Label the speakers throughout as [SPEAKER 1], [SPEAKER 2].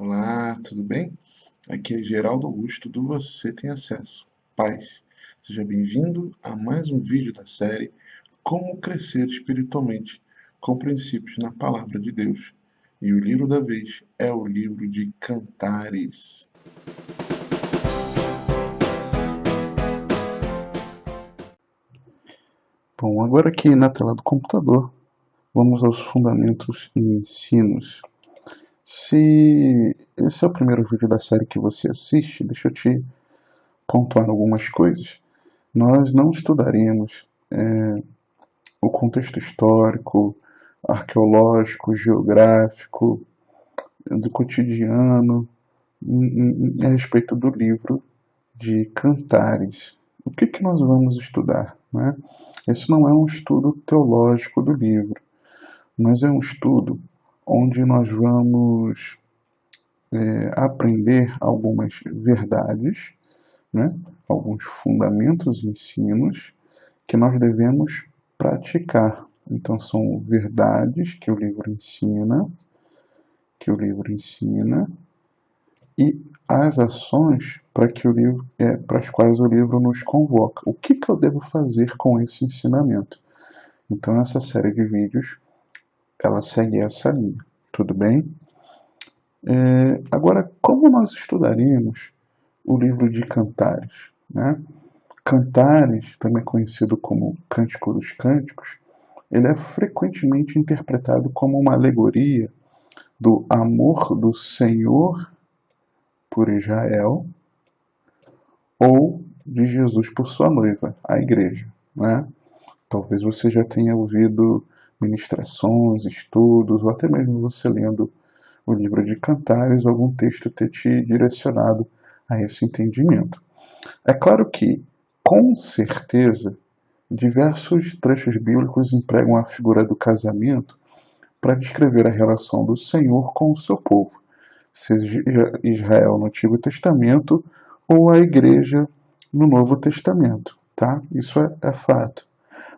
[SPEAKER 1] Olá, tudo bem? Aqui é Geraldo Augusto do Você Tem Acesso. Paz, seja bem-vindo a mais um vídeo da série Como Crescer Espiritualmente, com princípios na Palavra de Deus. E o livro da vez é o livro de Cantares.
[SPEAKER 2] Bom, agora aqui na tela do computador, vamos aos fundamentos e ensinos. Se esse é o primeiro vídeo da série que você assiste, deixa eu te pontuar algumas coisas. Nós não estudaremos o contexto histórico, arqueológico, geográfico, do cotidiano, a respeito do livro de Cantares. O que nós vamos estudar, né? Esse não é um estudo teológico do livro, mas é um estudo onde nós vamos aprender algumas verdades, né? Alguns fundamentos e ensinos que nós devemos praticar. Então são verdades que o livro ensina e as ações para as quais o livro nos convoca. O que eu devo fazer com esse ensinamento? Então essa série de vídeos ela segue essa linha, tudo bem? Agora, como nós estudaremos o livro de Cantares? Né? Cantares, também conhecido como Cântico dos Cânticos, ele é frequentemente interpretado como uma alegoria do amor do Senhor por Israel ou de Jesus por sua noiva, a igreja. Né? Talvez você já tenha ouvido ministrações, estudos, ou até mesmo você lendo o livro de Cantares, algum texto ter te direcionado a esse entendimento. É claro que, com certeza, diversos trechos bíblicos empregam a figura do casamento para descrever a relação do Senhor com o seu povo, seja Israel no Antigo Testamento ou a Igreja no Novo Testamento. Tá? Isso é fato.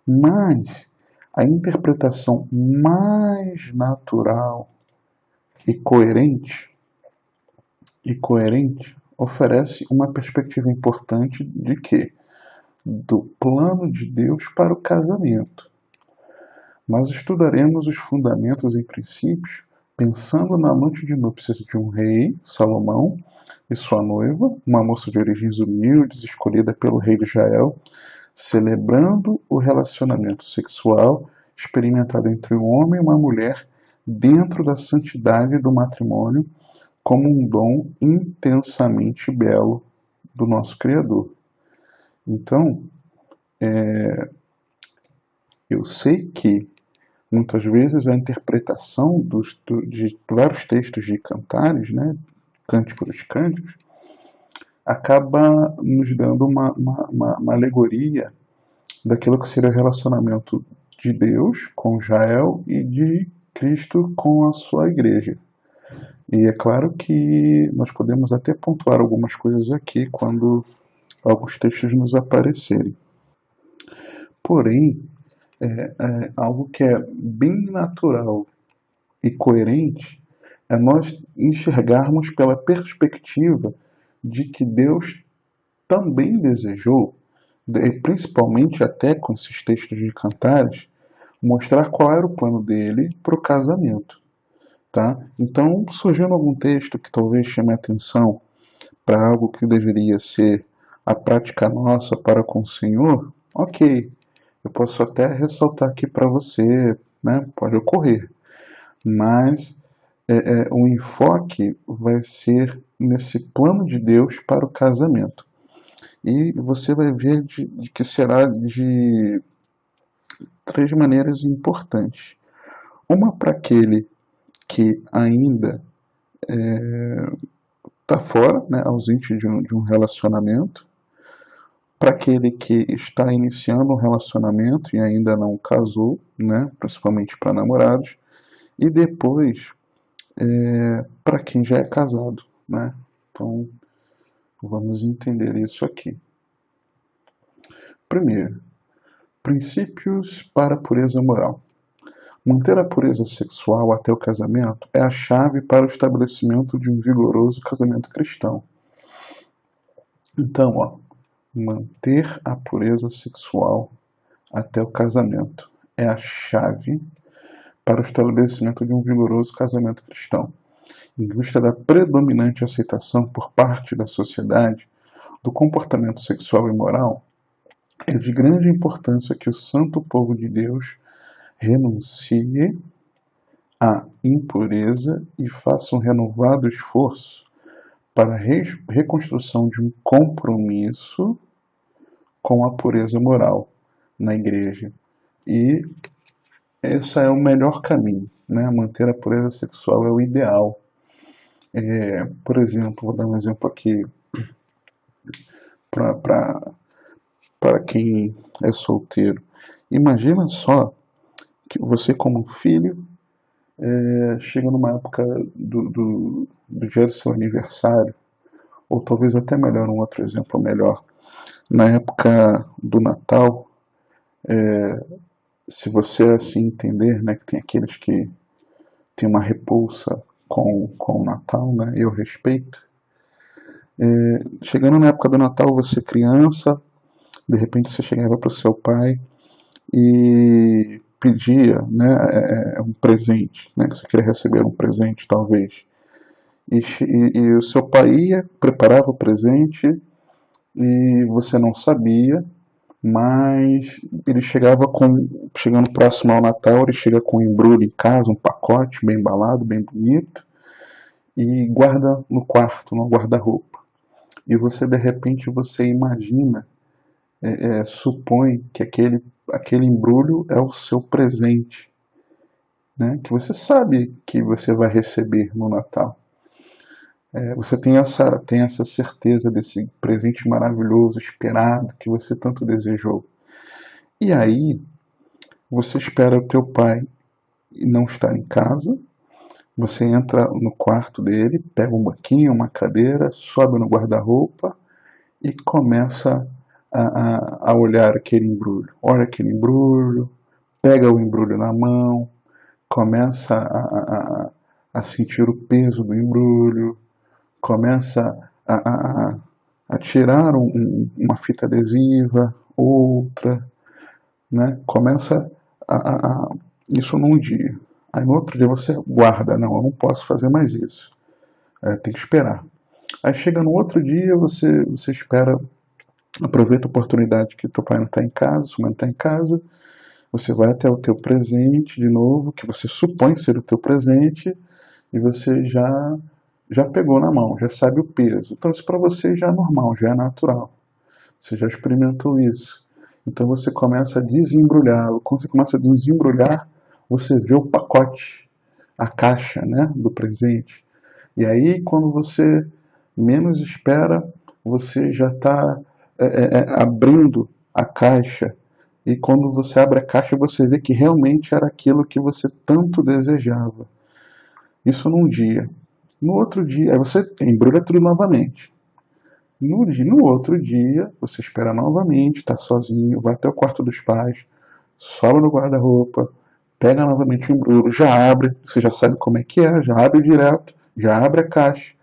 [SPEAKER 2] Mas a interpretação mais natural e coerente oferece uma perspectiva importante de que do plano de Deus para o casamento. Nós estudaremos os fundamentos e princípios pensando na noite de núpcias de um rei, Salomão, e sua noiva, uma moça de origens humildes escolhida pelo rei de Israel, celebrando o relacionamento sexual experimentado entre um homem e uma mulher dentro da santidade do matrimônio como um dom intensamente belo do nosso Criador. Então, eu sei que muitas vezes a interpretação de vários textos de Cantares, né, Cântico dos Cânticos, acaba nos dando uma alegoria daquilo que seria o relacionamento de Deus com Israel e de Cristo com a sua igreja. E é claro que nós podemos até pontuar algumas coisas aqui quando alguns textos nos aparecerem. Porém, algo que é bem natural e coerente é nós enxergarmos pela perspectiva de que Deus também desejou, principalmente até com esses textos de Cantares, mostrar qual era o plano dele para o casamento. Tá? Então, surgindo algum texto que talvez chame a atenção para algo que deveria ser a prática nossa para com o Senhor, ok, eu posso até ressaltar aqui para você, né? Pode ocorrer, mas o enfoque vai ser nesse plano de Deus para o casamento. E você vai ver de que será de três maneiras importantes. Uma para aquele que ainda está fora, né, ausente de um relacionamento, para aquele que está iniciando um relacionamento e ainda não casou, né, principalmente para namorados, e depois para quem já é casado, né? Então vamos entender isso aqui. Primeiro, princípios para a pureza moral. Manter a pureza sexual até o casamento é a chave para o estabelecimento de um vigoroso casamento cristão. Então, manter a pureza sexual até o casamento é a chave para o estabelecimento de um vigoroso casamento cristão. Em vista da predominante aceitação por parte da sociedade do comportamento sexual e moral, é de grande importância que o santo povo de Deus renuncie à impureza e faça um renovado esforço para a reconstrução de um compromisso com a pureza moral na igreja. E esse é o melhor caminho, né? Manter a pureza sexual é o ideal. Por exemplo, vou dar um exemplo aqui para quem é solteiro. Imagina só que você, como filho, chega numa época do dia do seu aniversário, ou talvez até melhor, um outro exemplo melhor, na época do Natal, se você assim entender, né, que tem aqueles que tem uma repulsa com o Natal, né, eu respeito. Chegando na época do Natal, você criança, de repente você chegava para o seu pai e pedia, né, um presente, né, que você queria receber um presente talvez. E o seu pai ia, preparava o presente e você não sabia, mas ele chegando próximo ao Natal, ele chega com um embrulho em casa, um pacote bem embalado, bem bonito, e guarda no quarto, no guarda-roupa. E você, de repente, você imagina, supõe que aquele embrulho é o seu presente, né, que você sabe que você vai receber no Natal. Você tem essa certeza desse presente maravilhoso, esperado, que você tanto desejou. E aí, você espera o teu pai não estar em casa, você entra no quarto dele, pega um banquinho, uma cadeira, sobe no guarda-roupa e começa a olhar aquele embrulho. Olha aquele embrulho, pega o embrulho na mão, começa a sentir o peso do embrulho, começa a tirar uma fita adesiva, outra, né? Começa isso num dia. Aí no outro dia você guarda, não, eu não posso fazer mais isso. Tem que esperar. Aí chega no outro dia, você espera, aproveita a oportunidade que teu pai não está em casa, sua mãe não está em casa, você vai até o teu presente de novo, que você supõe ser o teu presente, e você já pegou na mão, já sabe o peso. Então isso para você já é normal, já é natural. Você já experimentou isso. Então você começa a desembrulhá-lo. Quando você começa a desembrulhar, você vê o pacote, a caixa, né, do presente. E aí, quando você menos espera, você já está abrindo a caixa. E quando você abre a caixa, você vê que realmente era aquilo que você tanto desejava. Isso num dia. No outro dia, aí você embrulha tudo novamente. No outro dia, você espera novamente, está sozinho, vai até o quarto dos pais, sobe no guarda-roupa, pega novamente o embrulho, já abre, você já sabe como é que é, já abre direto, já abre a caixa.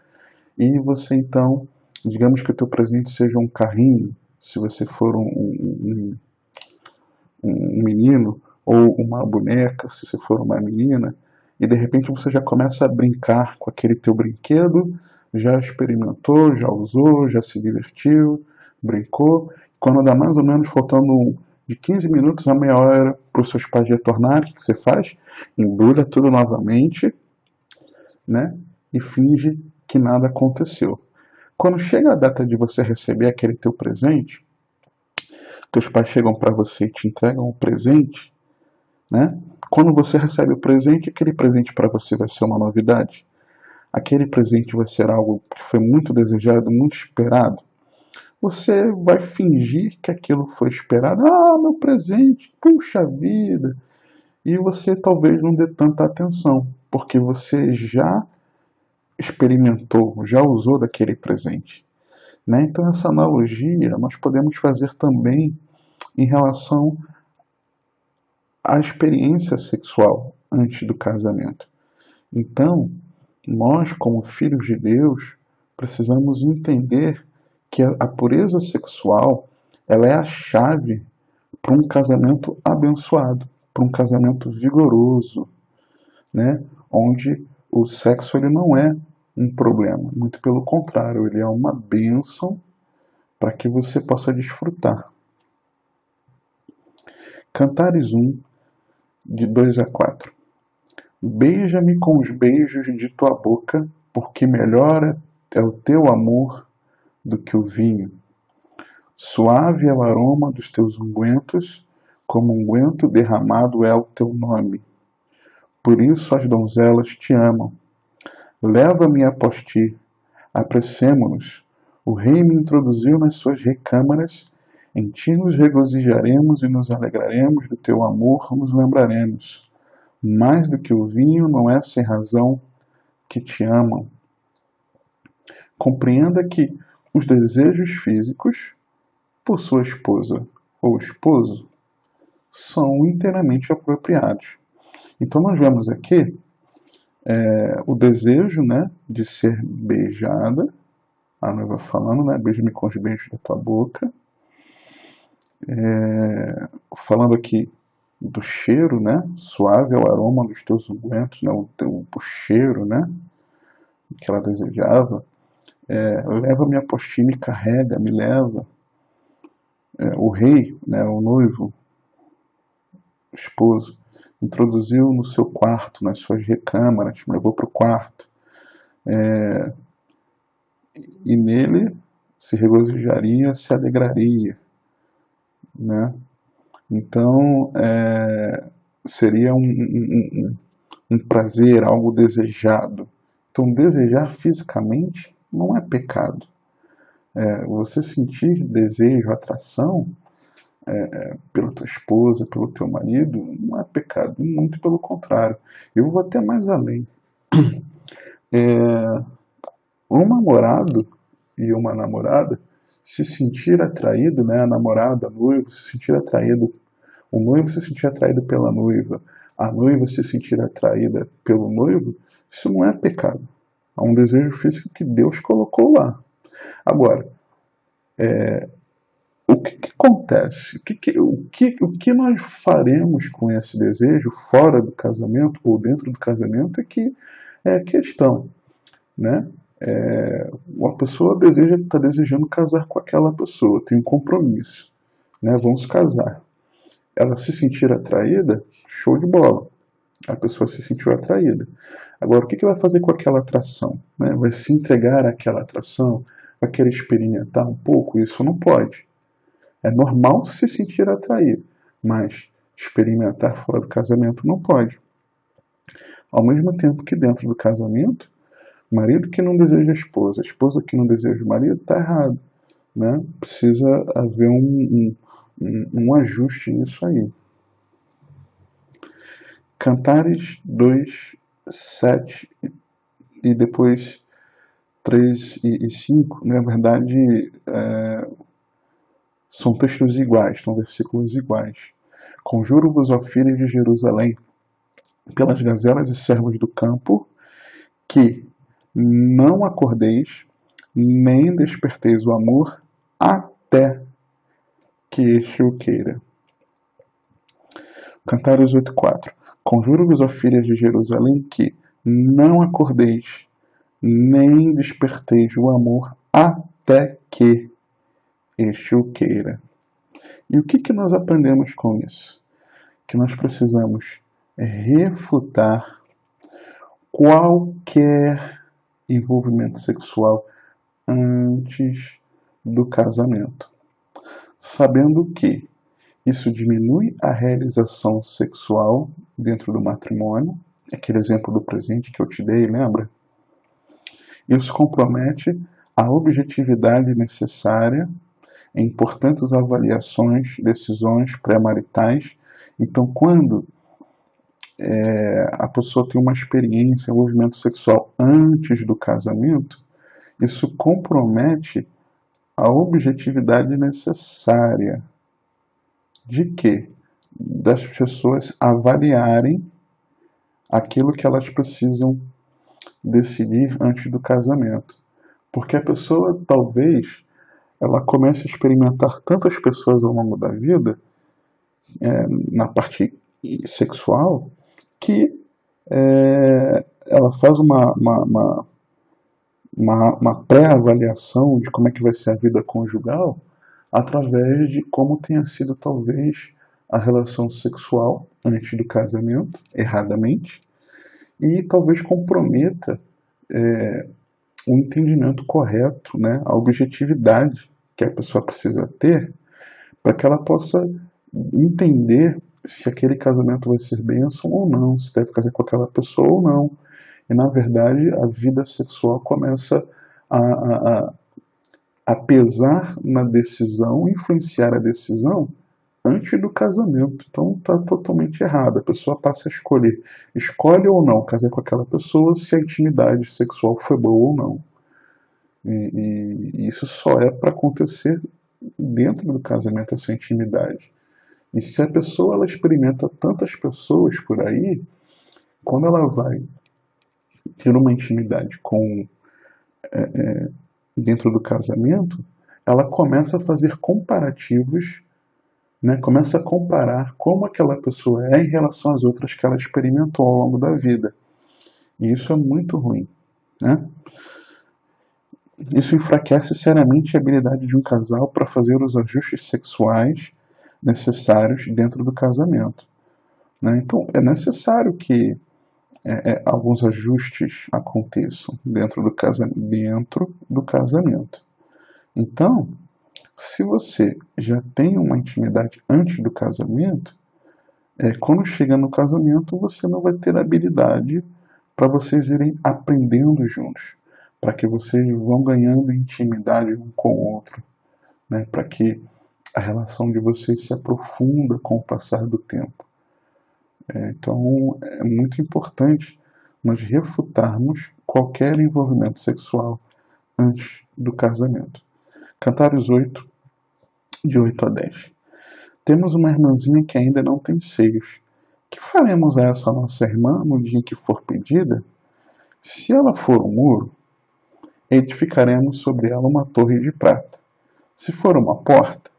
[SPEAKER 2] E você então, digamos que o teu presente seja um carrinho, se você for um menino, ou uma boneca, se você for uma menina, e de repente você já começa a brincar com aquele teu brinquedo, já experimentou, já usou, já se divertiu, brincou. Quando dá mais ou menos faltando de 15 minutos a meia hora para os seus pais retornarem, o que você faz? Embrulha tudo novamente, né? E finge que nada aconteceu. Quando chega a data de você receber aquele teu presente, teus pais chegam para você e te entregam um presente, né? Quando você recebe o presente, aquele presente para você vai ser uma novidade. Aquele presente vai ser algo que foi muito desejado, muito esperado. Você vai fingir que aquilo foi esperado. Ah, meu presente, puxa vida! E você talvez não dê tanta atenção, porque você já experimentou, já usou daquele presente, né? Então essa analogia nós podemos fazer também em relação a experiência sexual antes do casamento. Então, nós, como filhos de Deus, precisamos entender que a pureza sexual ela é a chave para um casamento abençoado, para um casamento vigoroso, né? Onde o sexo ele não é um problema, muito pelo contrário, ele é uma bênção para que você possa desfrutar. Cantares 1, de 2 a 4. Beija-me com os beijos de tua boca, porque melhor é o teu amor do que o vinho. Suave é o aroma dos teus ungüentos, como unguento derramado é o teu nome. Por isso as donzelas te amam. Leva-me após ti, apressemo-nos. O rei me introduziu nas suas recâmaras. Em ti nos regozijaremos e nos alegraremos, do teu amor nos lembraremos. Mais do que o vinho, não é sem razão que te amam. Compreenda que os desejos físicos por sua esposa ou esposo são inteiramente apropriados. Então nós vemos aqui o desejo, né, de ser beijada, a noiva falando, né, beija-me com os beijos da tua boca, falando aqui do cheiro, né, suave é o aroma dos teus ungüentos, né, o cheiro, né, que ela desejava. Leva-me após ti, me carrega, me leva. O rei, né, o noivo, o esposo, introduziu no seu quarto, nas suas recâmaras, me levou para o quarto. E nele se regozijaria, se alegraria, né? Então, seria um prazer, algo desejado. Então, desejar fisicamente não é pecado. Você sentir desejo, atração pela tua esposa, pelo teu marido, não é pecado, muito pelo contrário. Eu vou até mais além. Um namorado e uma namorada se sentir atraído, né, a namorada, a noiva, se sentir atraído, o noivo se sentir atraído pela noiva, a noiva se sentir atraída pelo noivo, isso não é pecado. É um desejo físico que Deus colocou lá. Agora, o que acontece? O que nós faremos com esse desejo fora do casamento ou dentro do casamento é que é a questão, né? Uma pessoa está desejando casar com aquela pessoa, tem um compromisso, né? Vamos casar. Ela se sentir atraída, show de bola. A pessoa se sentiu atraída. Agora, o que vai fazer com aquela atração? Né? Vai se entregar àquela atração? Vai querer experimentar um pouco? Isso não pode. É normal se sentir atraído, mas experimentar fora do casamento não pode. Ao mesmo tempo que dentro do casamento, o marido que não deseja a esposa que não deseja o marido, está errado. Né? Precisa haver um ajuste nisso aí. Cantares 2, 7 e depois 3 e 5, na verdade, são textos iguais, são versículos iguais. Conjuro-vos, ó filhos de Jerusalém, pelas gazelas e servos do campo, que não acordeis, nem desperteis o amor, até que este o queira. Cantares 8:4. Conjuro-vos, ó filhas de Jerusalém, que não acordeis, nem desperteis o amor, até que este o queira. E o que nós aprendemos com isso? Que nós precisamos refutar qualquer envolvimento sexual antes do casamento, sabendo que isso diminui a realização sexual dentro do matrimônio, aquele exemplo do presente que eu te dei, lembra? Isso compromete a objetividade necessária em importantes avaliações, decisões pré-maritais. Então, quando a pessoa tem uma experiência, um envolvimento sexual antes do casamento, isso compromete a objetividade necessária de quê? das pessoas avaliarem aquilo que elas precisam decidir antes do casamento. Porque a pessoa, talvez, ela comece a experimentar tantas pessoas ao longo da vida, na parte sexual, que ela faz uma pré-avaliação de como é que vai ser a vida conjugal através de como tenha sido, talvez, a relação sexual antes do casamento, erradamente, e talvez comprometa o entendimento correto, né, a objetividade que a pessoa precisa ter para que ela possa entender se aquele casamento vai ser bênção ou não, se deve casar com aquela pessoa ou não. E, na verdade, a vida sexual começa a pesar na decisão, influenciar a decisão antes do casamento. Então está totalmente errado. A pessoa passa a escolher. Escolhe ou não casar com aquela pessoa se a intimidade sexual foi boa ou não. E isso só é para acontecer dentro do casamento, essa intimidade. E se a pessoa ela experimenta tantas pessoas por aí, quando ela vai ter uma intimidade com dentro do casamento, ela começa a fazer comparativos, né? Começa a comparar como aquela pessoa é em relação às outras que ela experimentou ao longo da vida. E isso é muito ruim, né? Isso enfraquece seriamente a habilidade de um casal para fazer os ajustes sexuais necessários dentro do casamento, né? Então é necessário que alguns ajustes aconteçam dentro do casamento. Então, se você já tem uma intimidade antes do casamento, quando chega no casamento você não vai ter habilidade para vocês irem aprendendo juntos, para que vocês vão ganhando intimidade um com o outro, né? Para que a relação de vocês se aprofunda com o passar do tempo. Então é muito importante nós refutarmos qualquer envolvimento sexual antes do casamento. Cantares 8, de 8 a 10. Temos uma irmãzinha que ainda não tem seios. Que faremos a essa nossa irmã no dia em que for pedida? Se ela for um muro, edificaremos sobre ela uma torre de prata. Se for uma porta,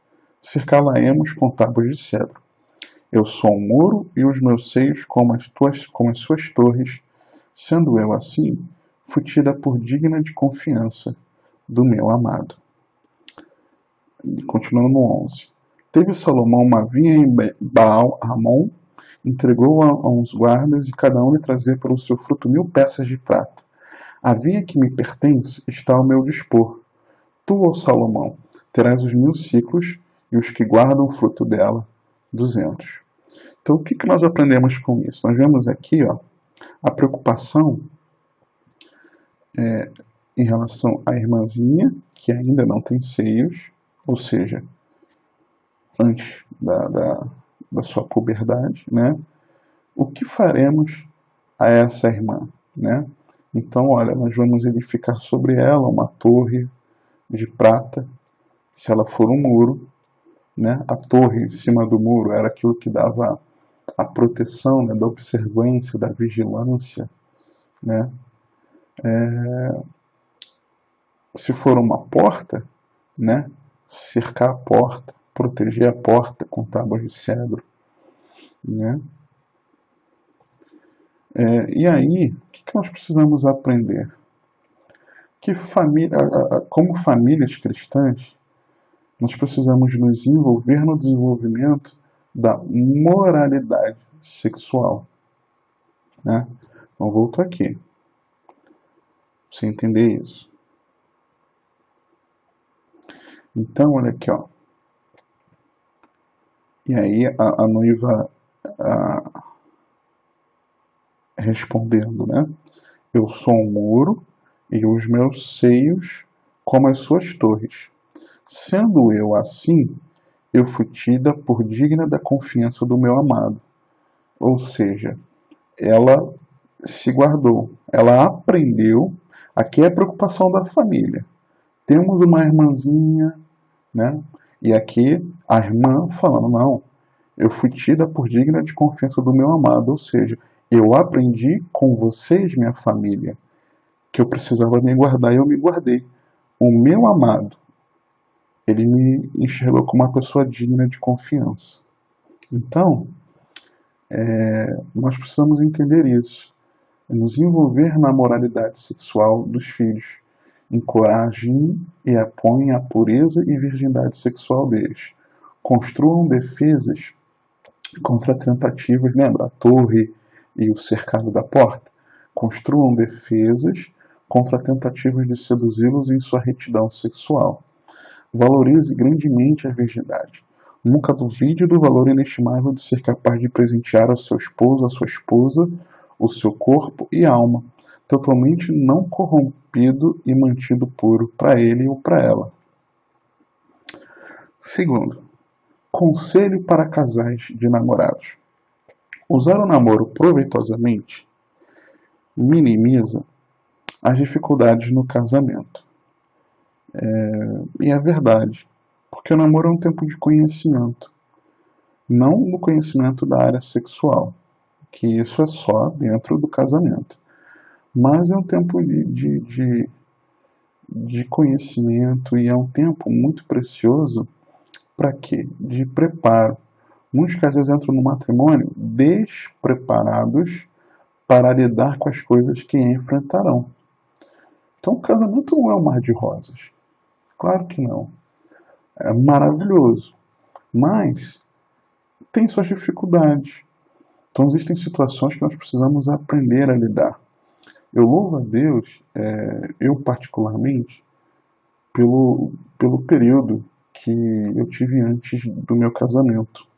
[SPEAKER 2] cercá-la-emos com tábuas de cedro. Eu sou um muro e os meus seios como as suas torres, sendo eu assim, fui tida por digna de confiança do meu amado. Continuando no 11. Teve Salomão uma vinha em Baal-Hamon, entregou-a a uns guardas e cada um lhe trazia para o seu fruto 1000 peças de prata. A vinha que me pertence está ao meu dispor. Tu, ó Salomão, terás os 1000 ciclos e os que guardam o fruto dela, 200. Então, o que nós aprendemos com isso? Nós vemos aqui a preocupação em relação à irmãzinha, que ainda não tem seios, ou seja, antes da sua puberdade, né? O que faremos a essa irmã, né? Então, olha, nós vamos edificar sobre ela uma torre de prata, se ela for um muro, né? A torre em cima do muro era aquilo que dava a proteção, né, da observância, da vigilância, né? Se for uma porta, né? Cercar a porta, proteger a porta com tábuas de cedro, né? E aí, o que nós precisamos aprender? Que como famílias cristãs, nós precisamos nos envolver no desenvolvimento da moralidade sexual, né? Então, volto aqui, pra você entender isso. Então, olha aqui, ó. E aí a noiva respondendo, né? Eu sou um muro e os meus seios como as suas torres. Sendo eu assim, eu fui tida por digna da confiança do meu amado. Ou seja, ela se guardou, ela aprendeu. Aqui é a preocupação da família. Temos uma irmãzinha, né? E aqui a irmã falando, não, Eu fui tida por digna de confiança do meu amado, ou seja, eu aprendi com vocês, minha família, que eu precisava me guardar e eu me guardei. O meu amado, ele me enxergou como uma pessoa digna de confiança. Então, nós precisamos entender isso. Nos envolver na moralidade sexual dos filhos. Encorajem e apoiem a pureza e virgindade sexual deles. Construam defesas contra tentativas, lembra? A torre e o cercado da porta. Construam defesas contra tentativas de seduzi-los em sua retidão sexual. Valorize grandemente a virgindade. Nunca duvide do valor inestimável de ser capaz de presentear ao seu esposo, à sua esposa, o seu corpo e alma, totalmente não corrompido e mantido puro para ele ou para ela. Segundo, conselho para casais de namorados. Usar o namoro proveitosamente minimiza as dificuldades no casamento. E é verdade, porque o namoro é um tempo de conhecimento, não no conhecimento da área sexual, que isso é só dentro do casamento, mas é um tempo de conhecimento e é um tempo muito precioso para quê? De preparo. Muitos casais entram no matrimônio despreparados para lidar com as coisas que enfrentarão. Então o casamento não é um mar de rosas. Claro que não. É maravilhoso. Mas tem suas dificuldades. Então existem situações que nós precisamos aprender a lidar. Eu louvo a Deus, eu particularmente, pelo período que eu tive antes do meu casamento.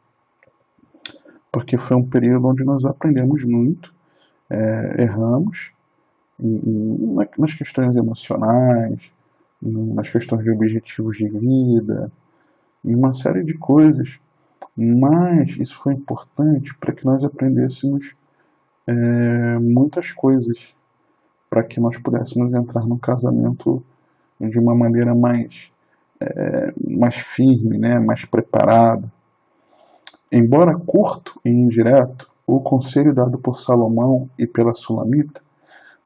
[SPEAKER 2] Porque foi um período onde nós aprendemos muito, erramos nas questões emocionais, nas questões de objetivos de vida, em uma série de coisas. Mas isso foi importante para que nós aprendêssemos muitas coisas, para que nós pudéssemos entrar num casamento de uma maneira mais firme, né, mais preparada. Embora curto e indireto, o conselho dado por Salomão e pela Sulamita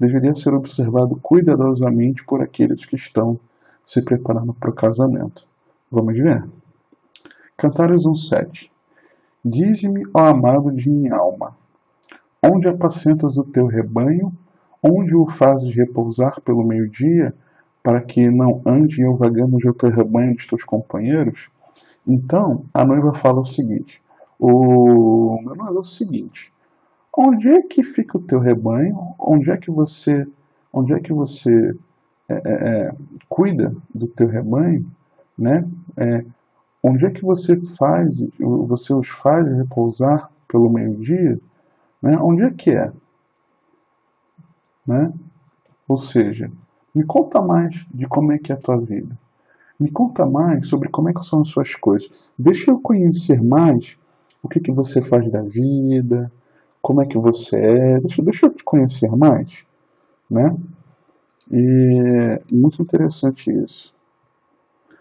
[SPEAKER 2] deveria ser observado cuidadosamente por aqueles que estão se preparando para o casamento. Vamos ver? Cantares 1:7. Dize-me, ó amado de minha alma, onde apacentas o teu rebanho, onde o fazes repousar pelo meio-dia, para que não ande eu vagando de teu rebanho dos teus companheiros? Então, a noiva fala o seguinte, meu noivo é o seguinte, onde é que fica o teu rebanho? Onde é que você cuida do teu rebanho? Né? Onde é que você os faz repousar pelo meio-dia? Né? Onde é que é? Né? Ou seja, me conta mais de como é que é a tua vida. Me conta mais sobre como é que são as suas coisas. Deixa eu conhecer mais o que você faz da vida, como é que você é. Deixa eu te conhecer mais. Né? E é muito interessante isso.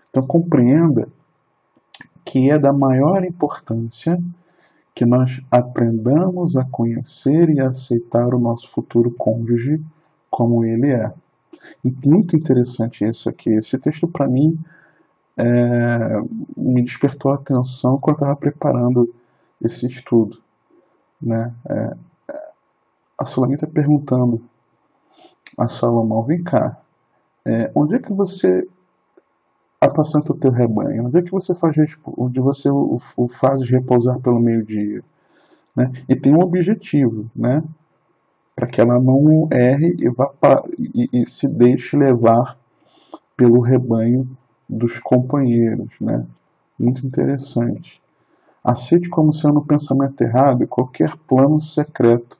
[SPEAKER 2] Então compreenda que é da maior importância que nós aprendamos a conhecer e a aceitar o nosso futuro cônjuge como ele é. E muito interessante isso aqui. Esse texto, para mim, me despertou a atenção quando eu estava preparando esse estudo. Né? A Sulamita perguntando a Salomão, vem cá, onde é que você apacenta o teu rebanho? Onde é que você o faz repousar pelo meio-dia? Né? E tem um objetivo, né? Para que ela não erre e se deixe levar pelo rebanho dos companheiros. Né? Muito interessante. Aceite como sendo um pensamento errado qualquer plano secreto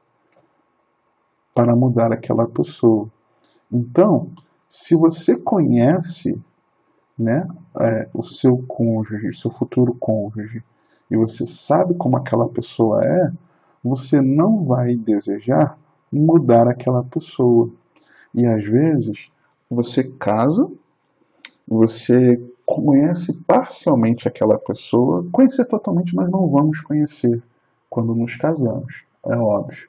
[SPEAKER 2] para mudar aquela pessoa. Então, se você conhece, né, o seu cônjuge, seu futuro cônjuge, e você sabe como aquela pessoa é, você não vai desejar mudar aquela pessoa. E às vezes você casa Você conhece parcialmente aquela pessoa. Conhecer totalmente nós não vamos conhecer quando nos casamos, é óbvio.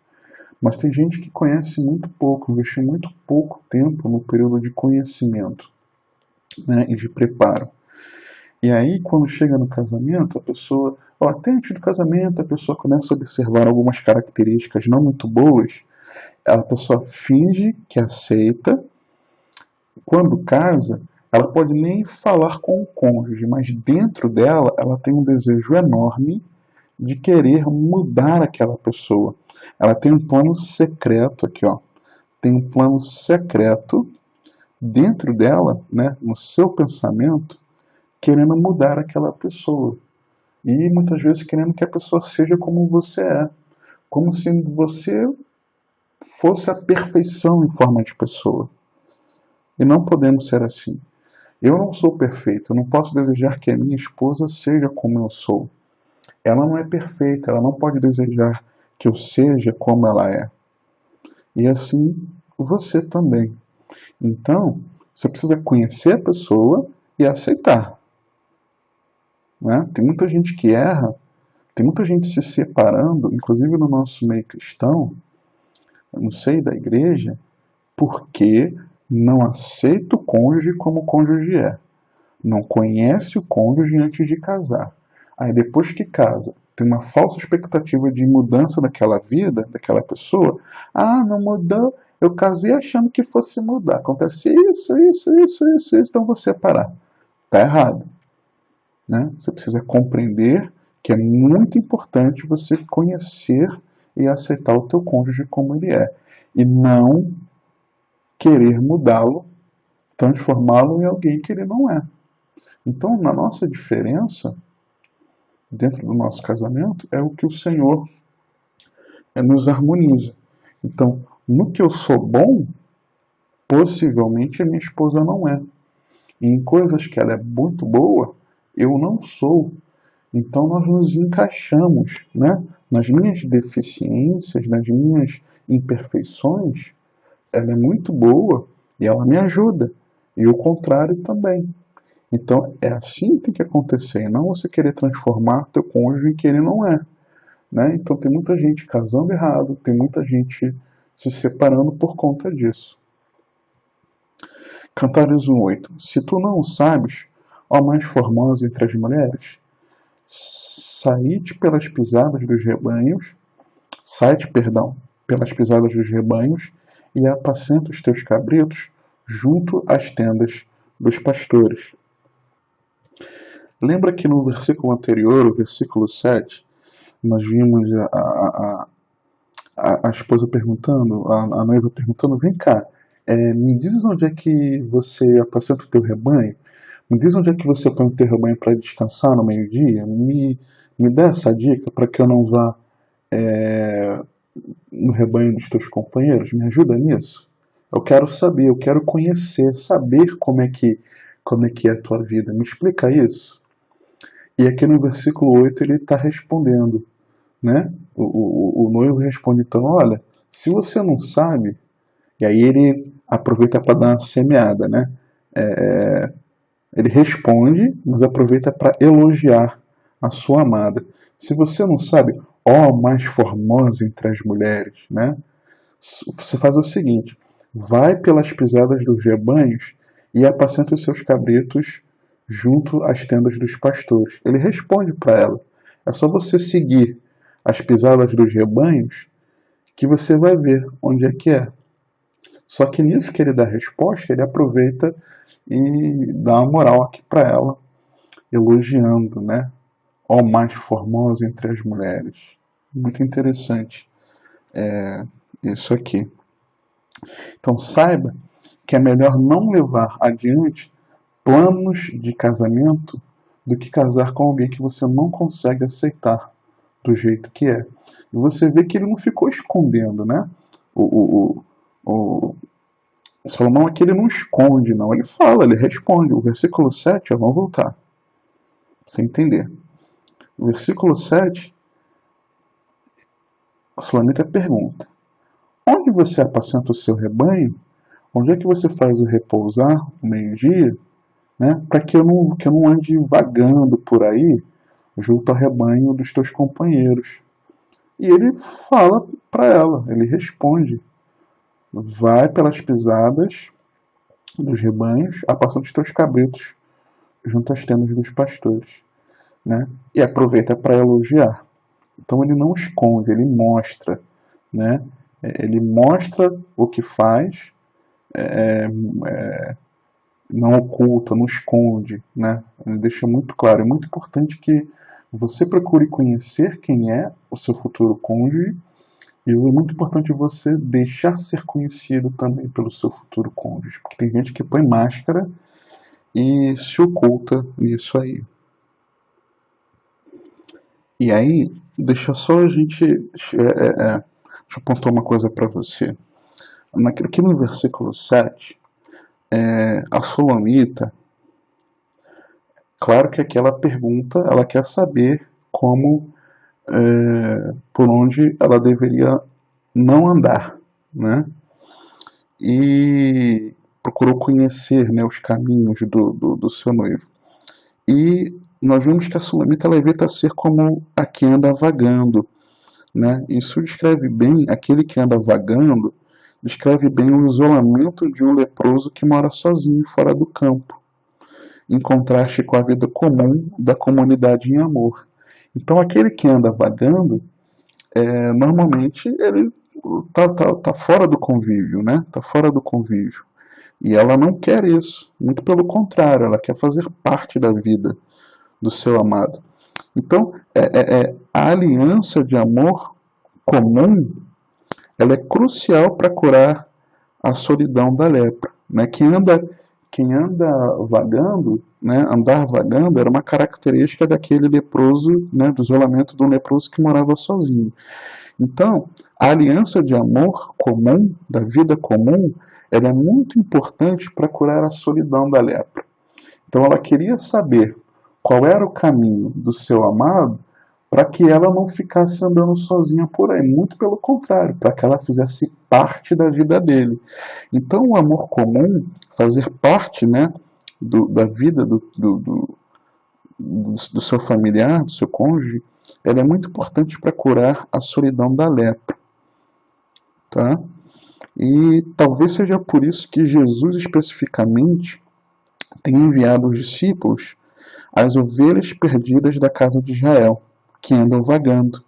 [SPEAKER 2] Mas tem gente que conhece muito pouco, investiu muito pouco tempo no período de conhecimento, né, e de preparo. E aí, quando chega no casamento, a pessoa, até antes do casamento, a pessoa começa a observar algumas características não muito boas, a pessoa finge que aceita. Quando casa, ela pode nem falar com o cônjuge, mas dentro dela, ela tem um desejo enorme de querer mudar aquela pessoa. Ela tem um plano secreto aqui, ó. Tem um plano secreto dentro dela, né, no seu pensamento, querendo mudar aquela pessoa. E muitas vezes querendo que a pessoa seja como você é. Como se você fosse a perfeição em forma de pessoa. E não podemos ser assim. Eu não sou perfeito, eu não posso desejar que a minha esposa seja como eu sou. Ela não é perfeita, ela não pode desejar que eu seja como ela é. E assim você também. Então, você precisa conhecer a pessoa e aceitar. Né? Tem muita gente que erra, tem muita gente se separando, inclusive no nosso meio cristão, no seio da igreja, porque não aceita o cônjuge como o cônjuge é. Não conhece o cônjuge antes de casar. Aí depois que casa, tem uma falsa expectativa de mudança daquela vida, daquela pessoa. Ah, não mudou, eu casei achando que fosse mudar. Acontece isso, então vou separar. Tá errado. Né? Você precisa compreender que é muito importante você conhecer e aceitar o teu cônjuge como ele é. E não querer mudá-lo, transformá-lo em alguém que ele não é. Então, na nossa diferença, dentro do nosso casamento, é o que o Senhor nos harmoniza. Então, no que eu sou bom, possivelmente a minha esposa não é. E em coisas que ela é muito boa, eu não sou. Então, nós nos encaixamos, né? Nas minhas deficiências, nas minhas imperfeições, ela é muito boa e ela me ajuda. E o contrário também. Então, é assim que tem que acontecer, e não você querer transformar teu cônjuge em que ele não é. Né? Então, tem muita gente casando errado, tem muita gente se separando por conta disso. Cantares 1:8. Se tu não o sabes, ó mais formosa entre as mulheres, saíte pelas pisadas dos rebanhos, sai-te, perdão, pelas pisadas dos rebanhos e apacenta os teus cabritos junto às tendas dos pastores. Lembra que no versículo anterior, o versículo 7, nós vimos a esposa perguntando, a noiva perguntando, vem cá, me diz onde é que você apacenta o teu rebanho? Me diz onde é que você põe o teu rebanho para descansar no meio-dia? Me dá essa dica para que eu não vá no rebanho dos teus companheiros? Me ajuda nisso? Eu quero saber, eu quero conhecer, saber como é que é a tua vida. Me explica isso. E aqui no versículo 8 ele está respondendo, né? O noivo responde então, olha, se você não sabe, e aí ele aproveita para dar uma semeada, né? Ele responde, mas aproveita para elogiar a sua amada. Se você não sabe, ó mais formosa entre as mulheres, né? Você faz o seguinte, vai pelas pisadas dos rebanhos e apacenta os seus cabritos junto às tendas dos pastores. Ele responde para ela, é só você seguir as pisadas dos rebanhos que você vai ver onde é que é. Só que nisso que ele dá a resposta, ele aproveita e dá uma moral aqui para ela, elogiando, né? Ó mais formosa entre as mulheres. Muito interessante isso aqui. Então saiba que é melhor não levar adiante planos de casamento do que casar com alguém que você não consegue aceitar do jeito que é. E você vê que ele não ficou escondendo, né? O Salomão aqui ele não esconde, não. Ele fala, ele responde. O versículo 7, vamos voltar, pra você entender. O versículo 7, a Sulamita pergunta, onde você apacenta o seu rebanho? Onde é que você faz o repousar, o meio-dia? né? Para que eu não ande vagando por aí junto ao rebanho dos teus companheiros. E ele fala para ela, ele responde: vai pelas pisadas dos rebanhos, a passar dos teus cabritos junto às tendas dos pastores, né? E aproveita para elogiar. Então ele não esconde, ele mostra, né? Ele mostra o que faz, é, é, não oculta, não esconde, né? Ele deixa muito claro. É muito importante que você procure conhecer quem é o seu futuro cônjuge e é muito importante você deixar ser conhecido também pelo seu futuro cônjuge, porque tem gente que põe máscara e se oculta nisso aí. E aí, deixa só a gente. Deixa eu apontar uma coisa para você. Aqui no versículo 7, a Sulamita, claro que aquela pergunta, ela quer saber como, por onde ela deveria não andar, né? E procurou conhecer, né, os caminhos do seu noivo. E nós vemos que a Sulamita ela evita ser como a que anda vagando, né? Isso descreve bem aquele que anda vagando, descreve bem o isolamento de um leproso que mora sozinho fora do campo, em contraste com a vida comum da comunidade em amor. Então, aquele que anda vagando, normalmente ele tá fora do convívio, né? Tá fora do convívio. E ela não quer isso, muito pelo contrário, ela quer fazer parte da vida do seu amado. Então, a aliança de amor comum, ela é crucial para curar a solidão da lepra, né? Quem anda vagando, né? Andar vagando era uma característica daquele leproso, né? Do isolamento de um leproso que morava sozinho. Então, a aliança de amor comum, da vida comum, ela é muito importante para curar a solidão da lepra. Então, ela queria saber qual era o caminho do seu amado para que ela não ficasse andando sozinha por aí. Muito pelo contrário, para que ela fizesse parte da vida dele. Então, o amor comum, fazer parte, né, da vida do seu familiar, do seu cônjuge, ela é muito importante para curar a solidão da lepra. Tá? E talvez seja por isso que Jesus especificamente tem enviado os discípulos às ovelhas perdidas da casa de Israel, que andam vagando,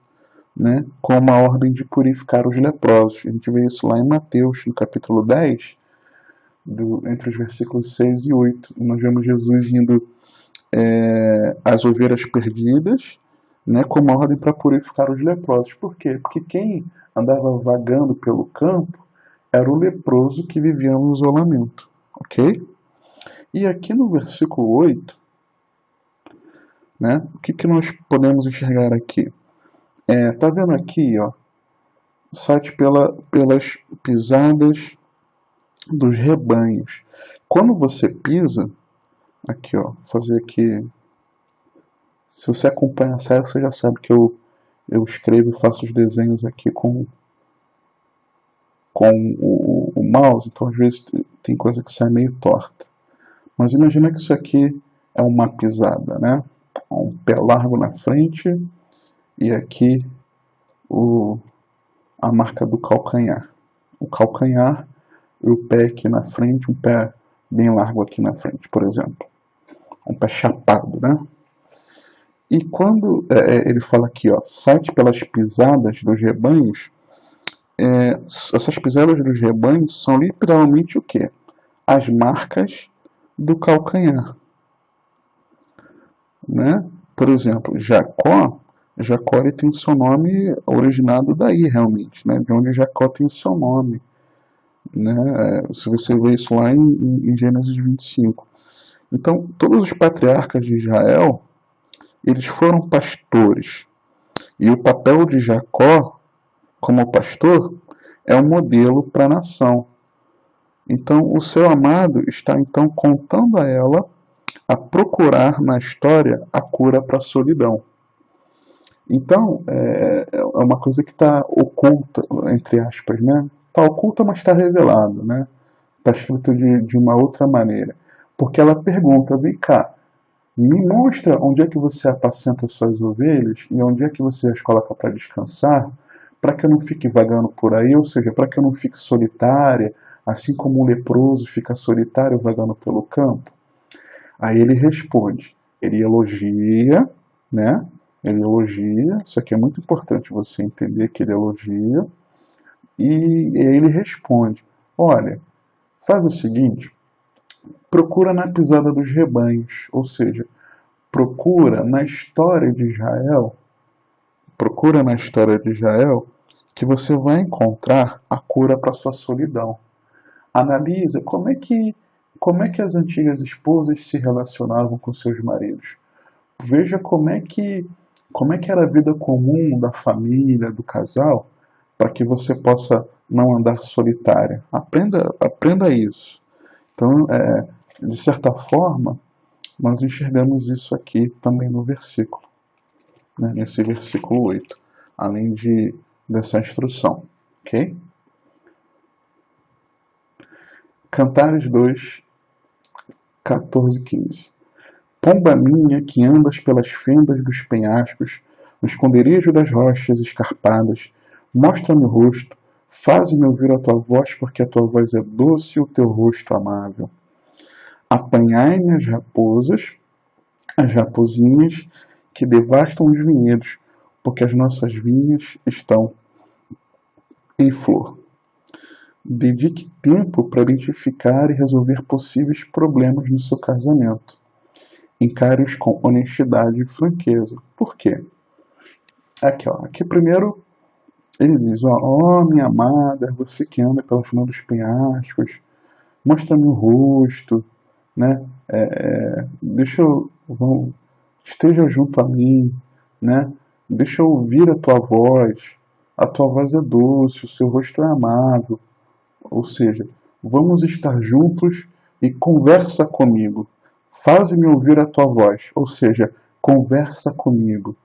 [SPEAKER 2] né, com uma ordem de purificar os leprosos. A gente vê isso lá em Mateus, no capítulo 10, entre os versículos 6 e 8. Nós vemos Jesus indo às ovelhas perdidas, né, com uma ordem para purificar os leprosos. Por quê? Porque quem andava vagando pelo campo era o leproso que vivia no isolamento. Ok? E aqui no versículo 8, né, o que nós podemos enxergar aqui? Tá vendo aqui, ó, site pelas pisadas dos rebanhos. Quando você pisa, aqui, ó, vou fazer aqui. Se você acompanha a série, você já sabe que eu escrevo e faço os desenhos aqui com o mouse, então às vezes tem coisa que sai meio torta. Mas imagina que isso aqui é uma pisada, né? Um pé largo na frente e aqui a marca do calcanhar. O calcanhar e o pé aqui na frente, um pé bem largo aqui na frente, por exemplo. Um pé chapado, né? E quando ele fala aqui, ó, sai-te pelas pisadas dos rebanhos, essas pisadas dos rebanhos são literalmente o quê? As marcas do calcanhar. Né? Por exemplo, Jacó ele tem o seu nome originado daí, realmente, né? De onde Jacó tem o seu nome. Né? Se você vê isso lá em Gênesis 25. Então, todos os patriarcas de Israel, eles foram pastores. E o papel de Jacó, como pastor, é um modelo para a nação. Então, o seu amado está então contando a ela a procurar na história a cura para a solidão. Então, é uma coisa que está oculta, entre aspas, né? Está oculta, mas está revelado, né? Está escrito de uma outra maneira. Porque ela pergunta, vem cá, me mostra onde é que você apacenta as suas ovelhas e onde é que você as coloca para descansar, para que eu não fique vagando por aí, ou seja, para que eu não fique solitária, assim como um leproso fica solitário vagando pelo campo. Aí ele responde, ele elogia, né? Ele elogia, isso aqui é muito importante você entender que ele elogia, e aí ele responde, olha, faz o seguinte, procura na pisada dos rebanhos, ou seja, procura na história de Israel, procura na história de Israel que você vai encontrar a cura para sua solidão. Analisa como é que as antigas esposas se relacionavam com seus maridos. Veja como é que era a vida comum da família, do casal, para que você possa não andar solitária. Aprenda isso. Então, de certa forma, nós enxergamos isso aqui também no versículo, né, nesse versículo 8, além dessa instrução. Ok? Cantares 2, 14, 15. Pomba minha que andas pelas fendas dos penhascos, no esconderijo das rochas escarpadas, mostra-me o rosto, faze-me ouvir a tua voz, porque a tua voz é doce e o teu rosto amável. Apanhai-me as raposinhas que devastam os vinhedos, porque as nossas vinhas estão em flor. Dedique tempo para identificar e resolver possíveis problemas no seu casamento. Encare-os com honestidade e franqueza. Por quê? Aqui primeiro ele diz, minha amada, você que anda pela fenda dos penhascos, mostra-me o rosto, né? Esteja junto a mim, né? Deixa eu ouvir a tua voz é doce, o seu rosto é amável, ou seja, vamos estar juntos e conversa comigo, faze-me ouvir a tua voz, ou seja, conversa comigo,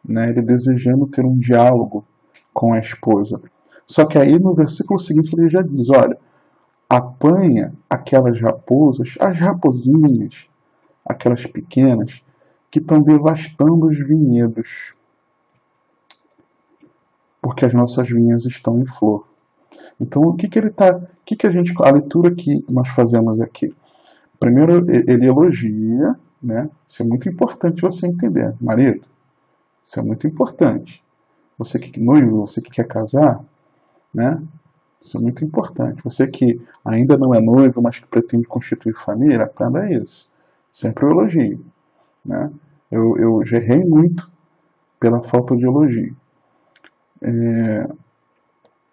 [SPEAKER 2] né? Ele desejando ter um diálogo com a esposa. Só que aí no versículo seguinte ele já diz, olha, apanha aquelas raposas, as raposinhas, aquelas pequenas, que estão devastando os vinhedos, porque as nossas vinhas estão em flor. Então, a leitura que nós fazemos aqui? Primeiro, ele elogia, né? Isso é muito importante você entender, marido. Isso é muito importante. Você que é noivo, você que quer casar, né? Isso é muito importante. Você que ainda não é noivo, mas que pretende constituir família, aprenda isso. Sempre eu elogio, né? Eu já errei muito pela falta de elogio.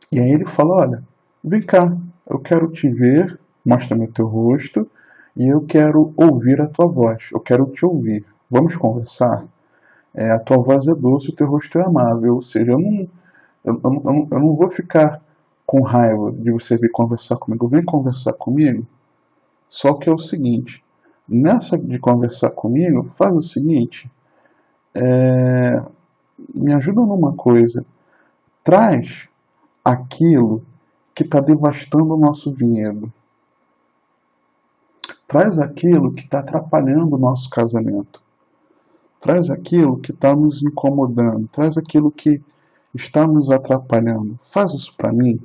[SPEAKER 2] E aí ele fala, olha, vem cá, eu quero te ver, mostra-me o teu rosto, e eu quero ouvir a tua voz, eu quero te ouvir. Vamos conversar? A tua voz é doce, o teu rosto é amável, ou seja, eu não vou ficar com raiva de você vir conversar comigo. Vem conversar comigo, só que é o seguinte, nessa de conversar comigo, faz o seguinte, me ajuda numa coisa, traz aquilo que está devastando o nosso vinhedo. Traz aquilo que está atrapalhando o nosso casamento. Traz aquilo que está nos incomodando. Traz aquilo que está nos atrapalhando. Faz isso para mim.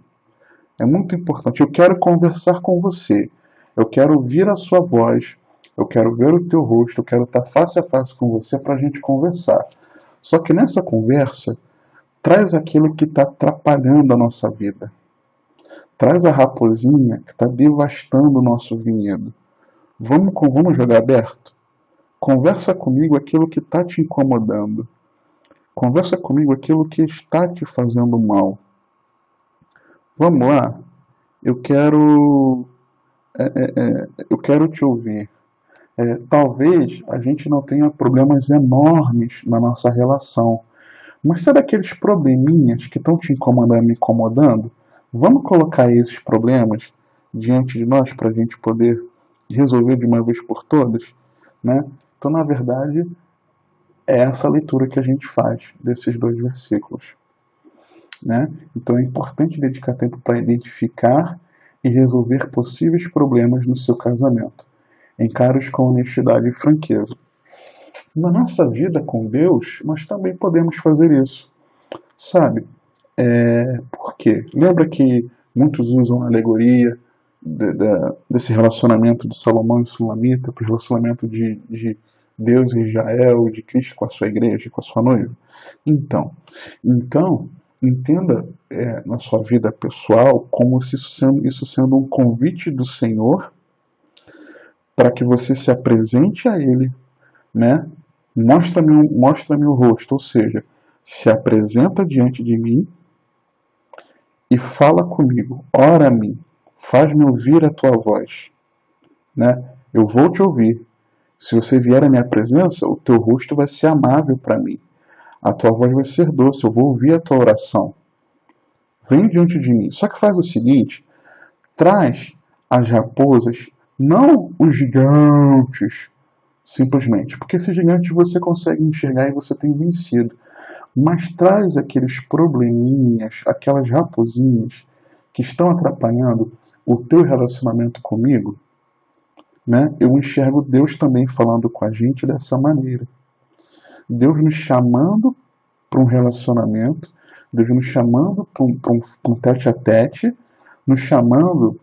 [SPEAKER 2] É muito importante. Eu quero conversar com você. Eu quero ouvir a sua voz. Eu quero ver o teu rosto. Eu quero estar face a face com você para a gente conversar. Só que nessa conversa, traz aquilo que está atrapalhando a nossa vida. Traz a raposinha que está devastando o nosso vinhedo. Vamos jogar aberto? Conversa comigo aquilo que está te incomodando. Conversa comigo aquilo que está te fazendo mal. Vamos lá? Eu quero te ouvir. Talvez a gente não tenha problemas enormes na nossa relação. Mas sabe aqueles probleminhas que estão te incomodando, me incomodando? Vamos colocar esses problemas diante de nós para a gente poder resolver de uma vez por todas, né? Então, na verdade, é essa leitura que a gente faz desses dois versículos, né? Então, é importante dedicar tempo para identificar e resolver possíveis problemas no seu casamento. Encare-os com honestidade e franqueza. Na nossa vida com Deus, nós também podemos fazer isso. Sabe? Por quê? Lembra que muitos usam a alegoria desse relacionamento de Salomão e Sulamita para o relacionamento de Deus e Israel, de Cristo com a sua igreja, com a sua noiva? Então entenda na sua vida pessoal como se isso sendo um convite do Senhor para que você se apresente a Ele, né? Mostra-me o rosto, ou seja, se apresenta diante de mim e fala comigo, ora a mim, faz-me ouvir a tua voz, né? Eu vou te ouvir. Se você vier à minha presença, o teu rosto vai ser amável para mim. A tua voz vai ser doce, eu vou ouvir a tua oração. Vem diante de mim. Só que faz o seguinte, traz as raposas, não os gigantes, simplesmente, porque esses gigantes você consegue enxergar e você tem vencido. Mas traz aqueles probleminhas, aquelas raposinhas que estão atrapalhando o teu relacionamento comigo, né? Eu enxergo Deus também falando com a gente dessa maneira. Deus nos chamando para um relacionamento, Deus nos chamando para um tete-a-tete, nos chamando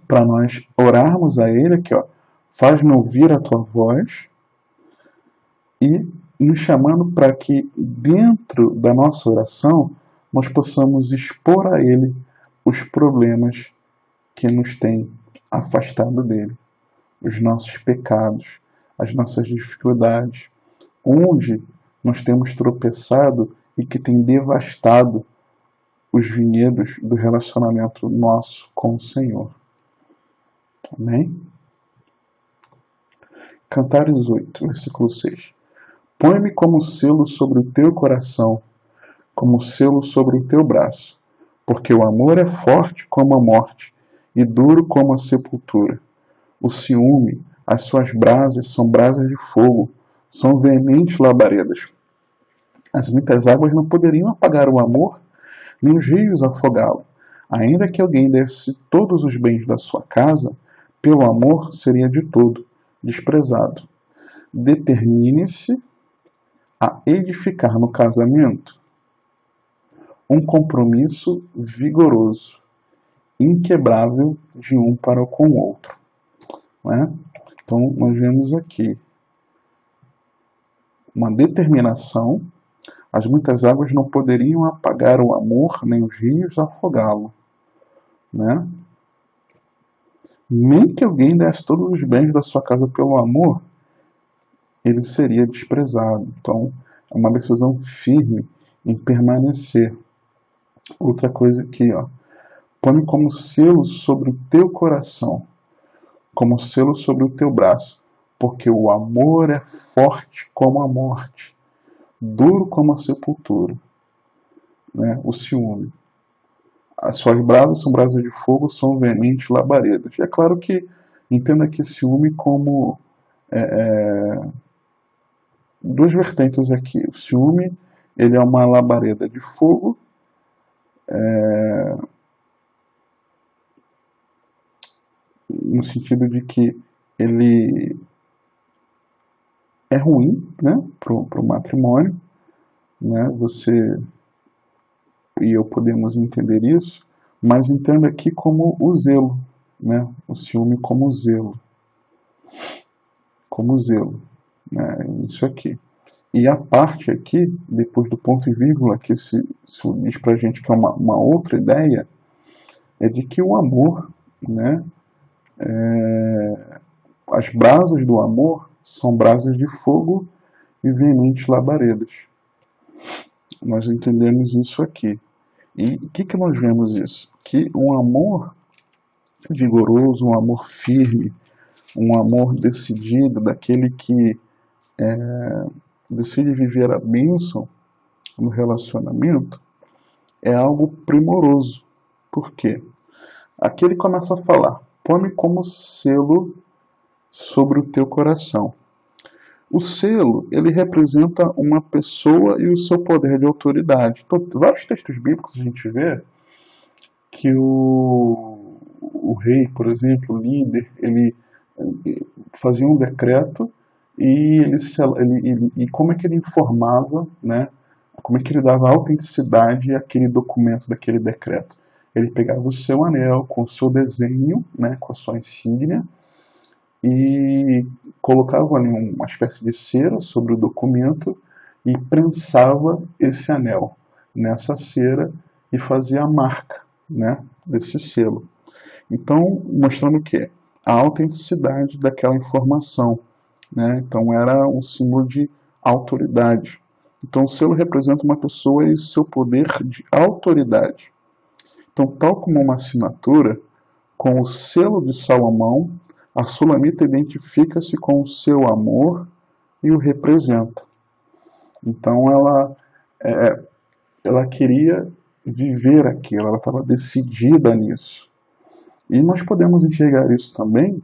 [SPEAKER 2] para nós orarmos a Ele, aqui, ó, faz-me ouvir a tua voz, e nos chamando para que dentro da nossa oração nós possamos expor a Ele os problemas que nos têm afastado dele, os nossos pecados, as nossas dificuldades, onde nós temos tropeçado e que tem devastado os vinhedos do relacionamento nosso com o Senhor. Amém? Cantares 8, versículo 6. Põe-me como selo sobre o teu coração, como selo sobre o teu braço, porque o amor é forte como a morte e duro como a sepultura. O ciúme, as suas brasas são brasas de fogo, são veementes labaredas. As muitas águas não poderiam apagar o amor, nem os rios afogá-lo. Ainda que alguém desse todos os bens da sua casa, pelo amor seria de todo desprezado. Determine-se a edificar no casamento um compromisso vigoroso, inquebrável de um para com o outro. Né? Então, nós vemos aqui uma determinação. As muitas águas não poderiam apagar o amor, nem os rios afogá-lo. Né? Nem que alguém desse todos os bens da sua casa pelo amor, ele seria desprezado. Então, é uma decisão firme em permanecer. Outra coisa aqui, ó. Põe como selo sobre o teu coração, como selo sobre o teu braço, porque o amor é forte como a morte, duro como a sepultura. Né? O ciúme. As suas brasas são brasas de fogo, são veementes labaredas. É claro que entenda aqui ciúme como duas vertentes aqui. O ciúme, ele é uma labareda de fogo, no sentido de que ele é ruim, né, para o matrimônio, né, você e eu podemos entender isso, mas entenda aqui como o zelo, né, o ciúme como zelo, né, isso aqui. E a parte aqui, depois do ponto e vírgula, que se diz pra gente que é uma outra ideia, é de que o amor, né, as brasas do amor são brasas de fogo e veementes labaredas. Nós entendemos isso aqui. E o que nós vemos isso? Que um amor vigoroso, um amor firme, um amor decidido, daquele que decide viver a bênção no relacionamento, é algo primoroso. Por quê? Aqui ele começa a falar, põe-me como selo sobre o teu coração. O selo, ele representa uma pessoa e o seu poder de autoridade. Então, vários textos bíblicos a gente vê que o rei, por exemplo, o líder, ele fazia um decreto e e como é que ele informava, né? Como é que ele dava autenticidade àquele documento daquele decreto? Ele pegava o seu anel com o seu desenho, né, com a sua insígnia, e colocava ali uma espécie de cera sobre o documento e prensava esse anel nessa cera e fazia a marca, né, desse selo. Então, mostrando o quê? A autenticidade daquela informação, né? Então, era um símbolo de autoridade. Então, o selo representa uma pessoa e seu poder de autoridade. Então, tal como uma assinatura, com o selo de Salomão, a sulamita identifica-se com o seu amor e o representa. Então, ela queria viver aquilo, ela estava decidida nisso. E nós podemos enxergar isso também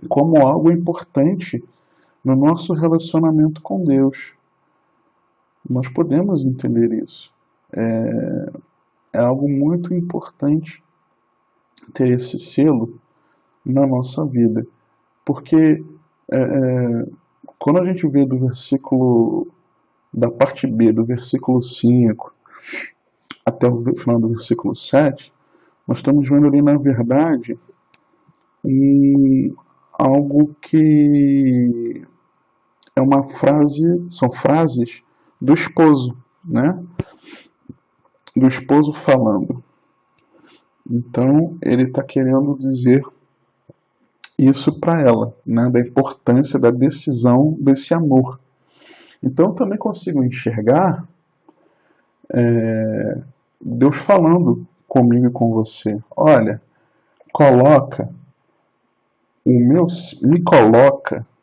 [SPEAKER 2] como algo importante no nosso relacionamento com Deus. Nós podemos entender isso. É algo muito importante ter esse selo na nossa vida. Porque quando a gente vê da parte B, do versículo 5 até o final do versículo 7, nós estamos vendo ali, na verdade, algo que é uma frase, são frases do esposo, né? Do esposo falando. Então, ele está querendo dizer isso para ela, né? Da importância da decisão desse amor. Então, eu também consigo enxergar Deus falando comigo e com você. Olha, me coloca,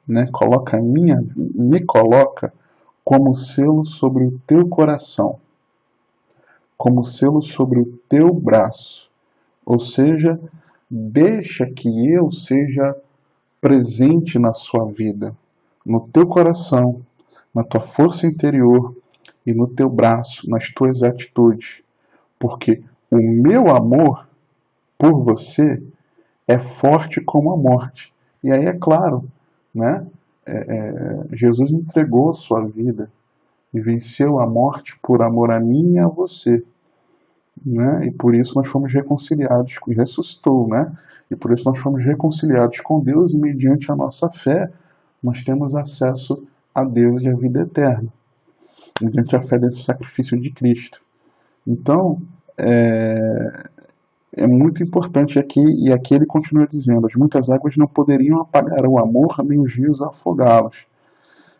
[SPEAKER 2] né? Me coloca como selo sobre o teu coração, como selo sobre o teu braço. Ou seja, deixa que eu seja presente na sua vida, no teu coração, na tua força interior e no teu braço, nas tuas atitudes. Porque o meu amor por você é forte como a morte. E aí é claro, né? Jesus entregou a sua vida e venceu a morte por amor a mim e a você. Né? E por isso nós fomos reconciliados, ressuscitou, né? E por isso nós fomos reconciliados com Deus e mediante a nossa fé nós temos acesso a Deus e a vida eterna, mediante a fé desse sacrifício de Cristo. Então, é muito importante aqui, e aqui ele continua dizendo: as muitas águas não poderiam apagar o amor, nem os rios afogá-los.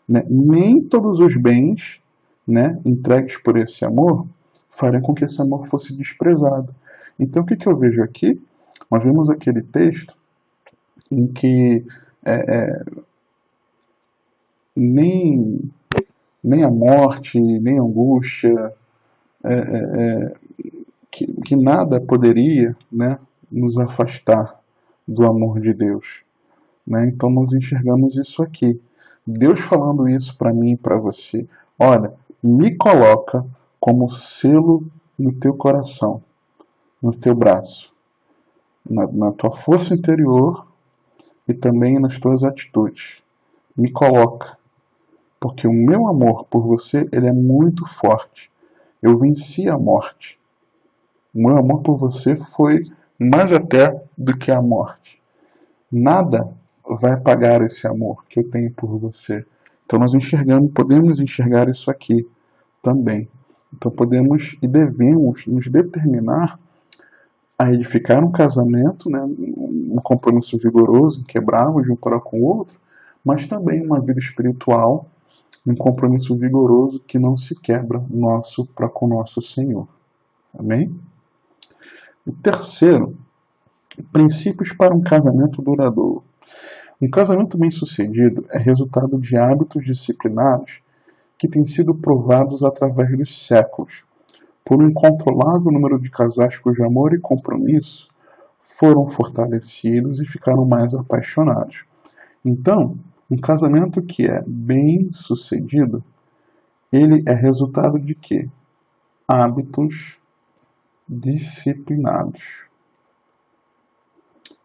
[SPEAKER 2] Né? Nem todos os bens, né, entregues por esse amor fariam com que esse amor fosse desprezado. Então, o que eu vejo aqui? Nós vemos aquele texto em que nem a morte, nem a angústia, que nada poderia, né, nos afastar do amor de Deus. Né? Então, nós enxergamos isso aqui. Deus falando isso para mim e para você. Olha, me coloca como selo no teu coração, no teu braço, na tua força interior e também nas tuas atitudes. Me coloca, porque o meu amor por você, ele é muito forte. Eu venci a morte. O meu amor por você foi mais até do que a morte. Nada vai apagar esse amor que eu tenho por você. Então nós podemos enxergar isso aqui também. Então podemos e devemos nos determinar a edificar um casamento, né, um compromisso vigoroso, inquebrável de um para com o outro, mas também uma vida espiritual, um compromisso vigoroso que não se quebra nosso para com o nosso Senhor. Amém? O terceiro, princípios para um casamento duradouro. Um casamento bem-sucedido é resultado de hábitos disciplinados que têm sido provados através dos séculos, por um incontrolável número de casais cujo amor e compromisso foram fortalecidos e ficaram mais apaixonados. Então, um casamento que é bem-sucedido, ele é resultado de quê? Hábitos disciplinados.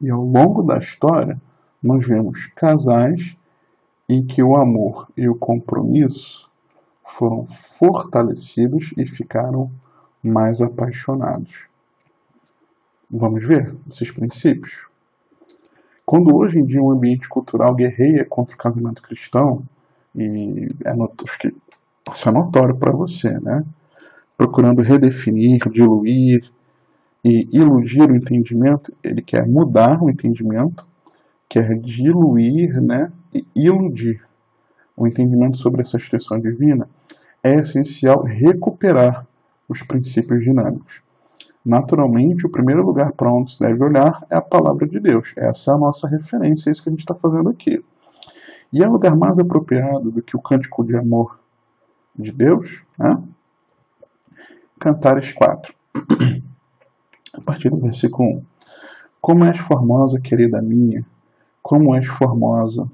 [SPEAKER 2] E ao longo da história, nós vemos casais em que o amor e o compromisso foram fortalecidos e ficaram mais apaixonados. Vamos ver esses princípios? Quando hoje em dia um ambiente cultural guerreia contra o casamento cristão, e acho que isso é notório para você, né? Procurando redefinir, diluir e iludir o entendimento, ele quer mudar o entendimento, quer diluir, né? E iludir o entendimento sobre essa instituição divina. É essencial recuperar os princípios dinâmicos. Naturalmente, o primeiro lugar para onde se deve olhar é a palavra de Deus. Essa é a nossa referência, é isso que a gente está fazendo aqui. E é lugar mais apropriado do que o cântico de amor de Deus, né? Cantares 4, a partir do versículo 1. Como és formosa, querida minha, como és formosa.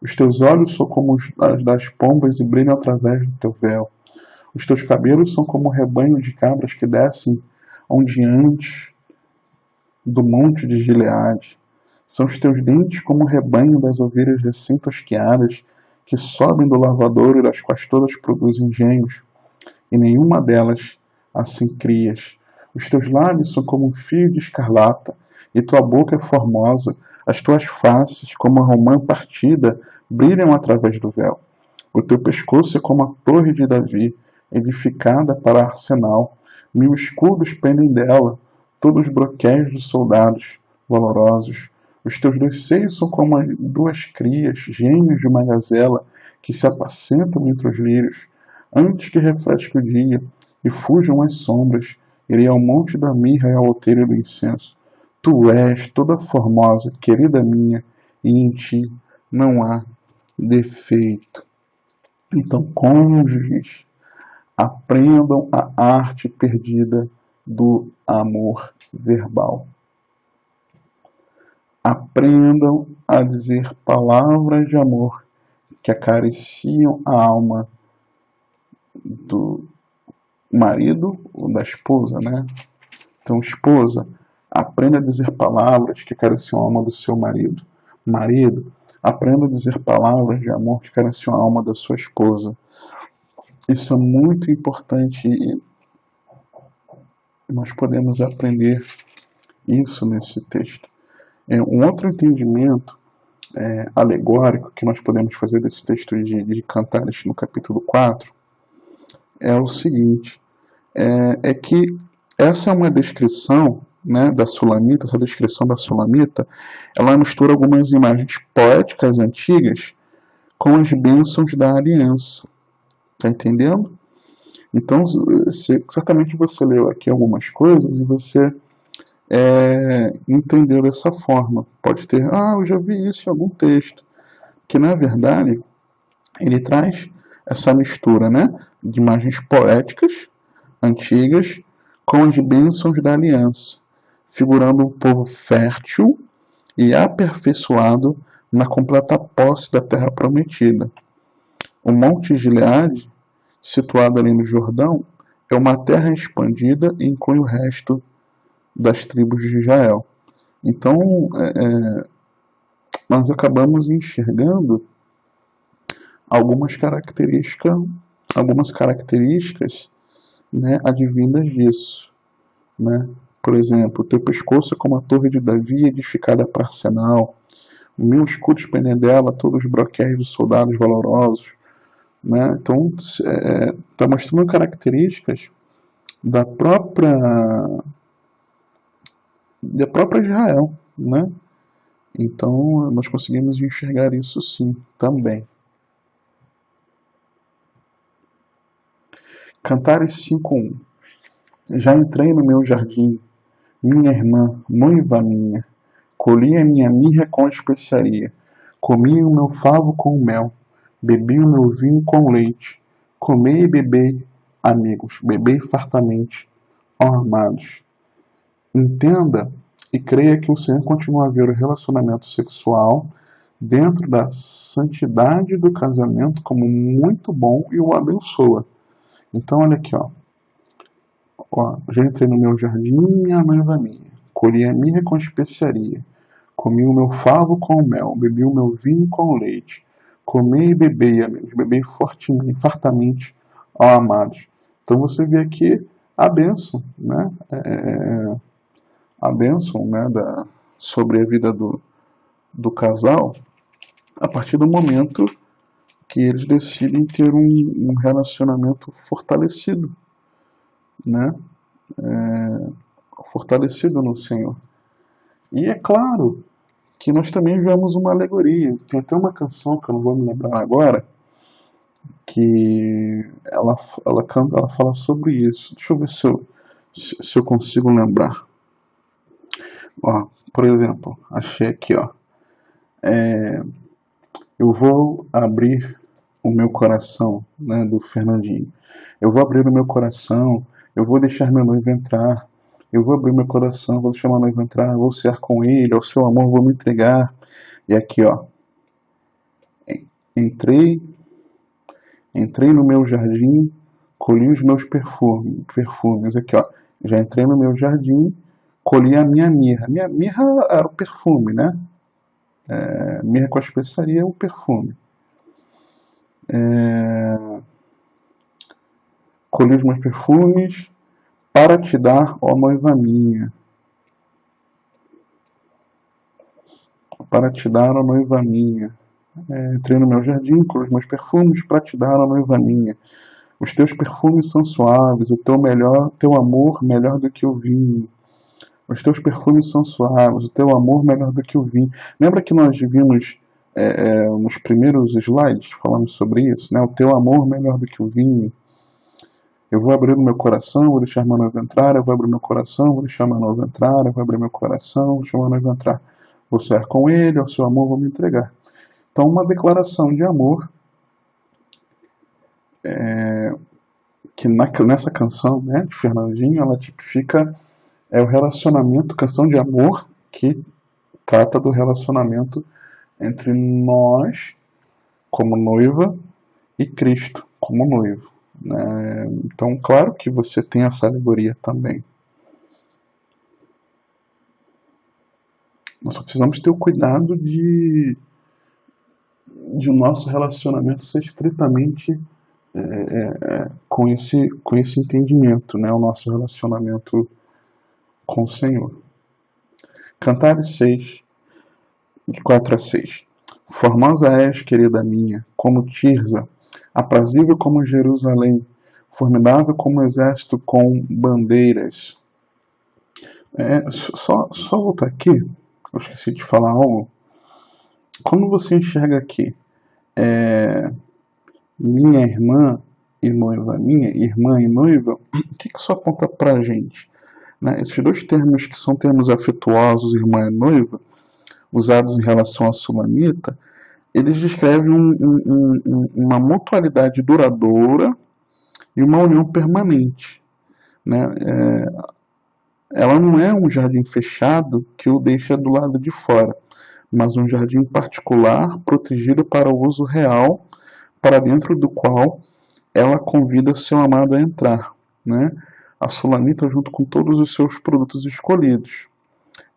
[SPEAKER 2] Os teus olhos são como os das pombas e brilham através do teu véu. Os teus cabelos são como o rebanho de cabras que descem ondeantes do monte de Gileade. São os teus dentes como o rebanho das ovelhas recém-tosquiadas que sobem do lavadouro e das quais todas produzem engenhos, e nenhuma delas assim crias. Os teus lábios são como um fio de escarlata, e tua boca é formosa. As tuas faces, como a romã partida, brilham através do véu. O teu pescoço é como a torre de Davi, edificada para arsenal. 1000 escudos pendem dela, todos broquéis de soldados valorosos. Os teus 2 seios são como 2 crias, gêmeos de uma gazela, que se apacentam entre os lírios. Antes que refresque o dia e fujam as sombras, irei ao monte da mirra e ao outeiro do incenso. Tu és toda formosa, querida minha, e em ti não há defeito. Então, cônjuges, aprendam a arte perdida do amor verbal. Aprendam a dizer palavras de amor que acariciam a alma do marido ou da esposa, né? Então, esposa, aprenda a dizer palavras que acariciam a alma do seu marido. Marido, aprenda a dizer palavras de amor que acariciam a alma da sua esposa. Isso é muito importante e nós podemos aprender isso nesse texto. Um outro entendimento alegórico que nós podemos fazer desse texto de Cantares no capítulo 4 é o seguinte, é que essa é uma descrição, né, da Sulamita, essa descrição da Sulamita, ela mistura algumas imagens poéticas antigas com as bênçãos da aliança. Tá entendendo? Então, certamente você leu aqui algumas coisas e você entendeu dessa forma. Pode ter, eu já vi isso em algum texto. Que, na verdade, ele traz essa mistura, né, de imagens poéticas antigas com as bênçãos da aliança, figurando um povo fértil e aperfeiçoado na completa posse da terra prometida. O Monte Gileade, situado ali no Jordão, é uma terra expandida e inclui o resto das tribos de Israel. Então, nós acabamos enxergando algumas características, né, advindas disso, né? Por exemplo, o teu pescoço é como a torre de Davi edificada para arsenal, 1000 escudos pendem dela, todos os broquéis de soldados valorosos, né? Então, está mostrando características da própria Israel, né? Então, nós conseguimos enxergar isso sim, também. Cantares 5:1. Já entrei no meu jardim, minha irmã, noiva minha, colhi a minha mirra com especiaria, comi o meu favo com mel, bebi o meu vinho com leite, comei e bebei, amigos, bebei fartamente, ó amados. Entenda e creia que o Senhor continua a ver o relacionamento sexual dentro da santidade do casamento como muito bom e o abençoa. Então, olha aqui, já entrei no meu jardim, minha noiva minha, colhi a mirra com especiaria, Comi o meu favo com o mel, bebi o meu vinho com o leite. Comei e bebei, amigos, bebei fortemente, fartamente, ó amados. Então você vê aqui a bênção, né? A bênção, né, sobre a vida do casal, a partir do momento que eles decidem ter um relacionamento fortalecido, né? Fortalecido no Senhor. E é claro que nós também vemos uma alegoria. Tem até uma canção que eu não vou me lembrar agora, que ela fala sobre isso. Deixa eu ver se eu consigo lembrar. Ó, por exemplo, achei aqui, ó. Eu vou abrir o meu coração, né, do Fernandinho. Eu vou abrir o meu coração, eu vou deixar meu noivo entrar. Eu vou abrir meu coração, vou deixar meu noivo entrar, vou ser com ele, ao seu amor vou me entregar. E aqui, ó. Entrei no meu jardim, colhi os meus perfumes. Aqui, ó. Já entrei no meu jardim, colhi a minha mirra. Minha mirra era o perfume, né? Mirra com a especiaria é o perfume. Colhi os meus perfumes para te dar, ó noiva minha. Para te dar, ó noiva minha. Entrei no meu jardim, colhi os meus perfumes para te dar, ó noiva minha. Os teus perfumes são suaves, o teu amor melhor do que o vinho. Os teus perfumes são suaves, o teu amor melhor do que o vinho. Lembra que nós vimos nos primeiros slides, falamos sobre isso, né? O teu amor melhor do que o vinho. Eu vou abrir o meu coração, vou deixar meu noivo entrar, eu vou abrir meu coração, vou deixar meu noivo entrar, eu vou abrir meu coração, vou deixar meu noivo entrar. Vou ser com ele, ao seu amor vou me entregar. Então, uma declaração de amor que nessa canção, né, de Fernandinho, ela tipifica o relacionamento, canção de amor, que trata do relacionamento entre nós, como noiva, e Cristo, como noivo. Então, claro que você tem essa alegoria também. Nós só precisamos ter o cuidado de o nosso relacionamento ser estritamente com esse entendimento, né? O nosso relacionamento com o Senhor. Cantares 6, de 4 a 6. Formosa és, querida minha, como Tirza, aprazível como Jerusalém, formidável como exército com bandeiras. Só voltar aqui, eu esqueci de falar algo. Quando você enxerga aqui minha irmã e noiva, minha irmã e noiva, o que isso aponta pra gente? Né? Esses dois termos que são termos afetuosos, irmã e noiva, usados em relação à sulamita, eles descrevem uma mutualidade duradoura e uma união permanente. Né? Ela não é um jardim fechado que o deixa do lado de fora, mas um jardim particular, protegido para o uso real, para dentro do qual ela convida seu amado a entrar. Né? A sulamita, junto com todos os seus produtos escolhidos,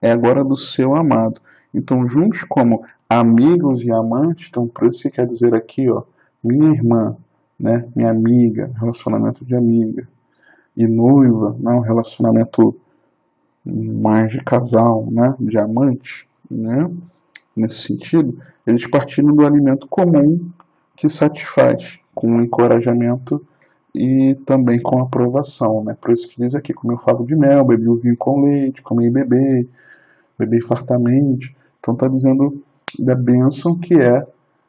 [SPEAKER 2] é agora do seu amado. Então, juntos como amigos e amantes, então por isso que quer dizer aqui, ó, minha irmã, né, minha amiga, relacionamento de amiga, e noiva, né, um relacionamento mais de casal, né, de amante, né, nesse sentido, eles partilham do alimento comum que satisfaz, com encorajamento e também com aprovação, né, por isso que diz aqui, comi o favo de mel, bebi o vinho com leite, comi e bebi fartamente. Então está dizendo da bênção que é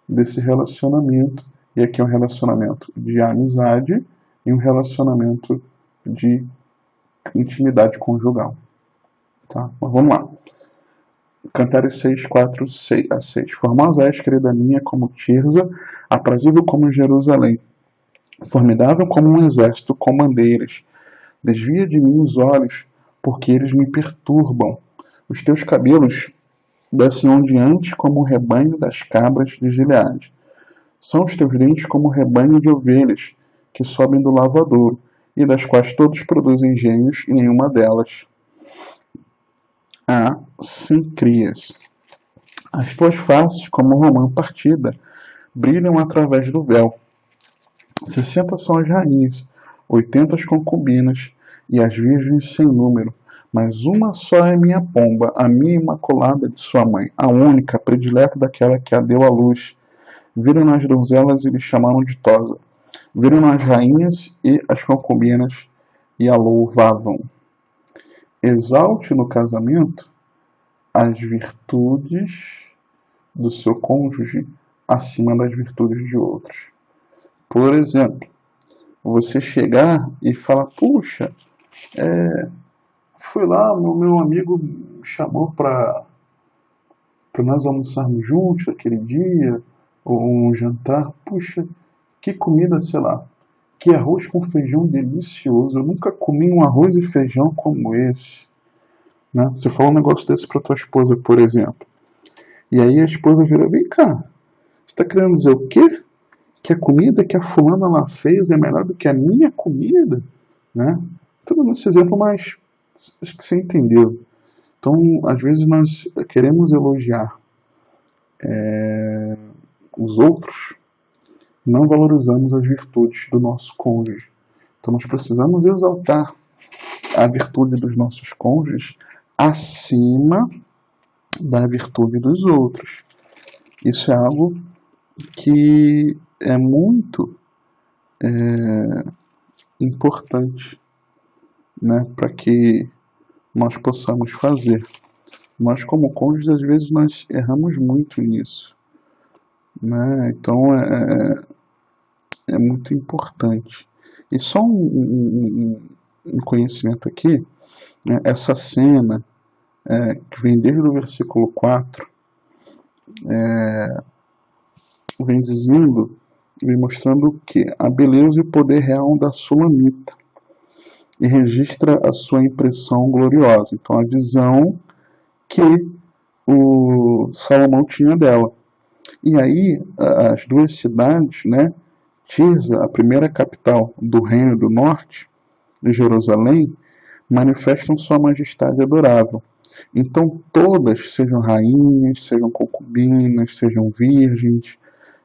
[SPEAKER 2] desse relacionamento. E aqui é um relacionamento de amizade e um relacionamento de intimidade conjugal. Tá? Mas vamos lá. Cantares 6, 4 a 6. Formosa és, querida minha, como Tirza, aprazível como Jerusalém, formidável como um exército com bandeiras. Desvia de mim os olhos, porque eles me perturbam. Os teus cabelos descem ondeantes como o rebanho das cabras de Gileade. São os teus dentes como o rebanho de ovelhas que sobem do lavadouro, e das quais todos produzem gêmeos, e nenhuma delas há sem crias. As tuas faces, como romã partida, brilham através do véu. 60 são as rainhas, 80 as concubinas, e as virgens sem número. Mas uma só é minha pomba, a minha imaculada de sua mãe, a única, a predileta daquela que a deu à luz. Viram as donzelas e lhe chamaram de Tosa. Viram as rainhas e as concubinas e a louvavam. Exalte no casamento as virtudes do seu cônjuge acima das virtudes de outros. Por exemplo, você chegar e falar, puxa, fui lá, meu amigo me chamou para nós almoçarmos juntos aquele dia, ou um jantar, puxa, que comida, sei lá, que arroz com feijão delicioso, eu nunca comi um arroz e feijão como esse. Né? Você fala um negócio desse para tua esposa, por exemplo, e aí a esposa vira, vem cá, você está querendo dizer o quê? Que a comida que a fulana lá fez é melhor do que a minha comida? Né? Estou dando esse exemplo, mas acho que você entendeu. Então, às vezes nós queremos elogiar os outros, não valorizamos as virtudes do nosso cônjuge. Então nós precisamos exaltar a virtude dos nossos cônjuges acima da virtude dos outros. Isso é algo que é muito importante, né, para que nós possamos fazer. Nós, como cônjuges, às vezes nós erramos muito nisso. Né? Então é muito importante. E só um conhecimento aqui, né? Essa cena que vem desde o versículo 4, vem dizendo, vem mostrando que a beleza e o poder real da Sulamita, e registra a sua impressão gloriosa. Então a visão que o Salomão tinha dela. E aí as duas cidades, né, Tirza, a primeira capital do Reino do Norte, de Jerusalém, manifestam sua majestade adorável. Então todas, sejam rainhas, sejam concubinas, sejam virgens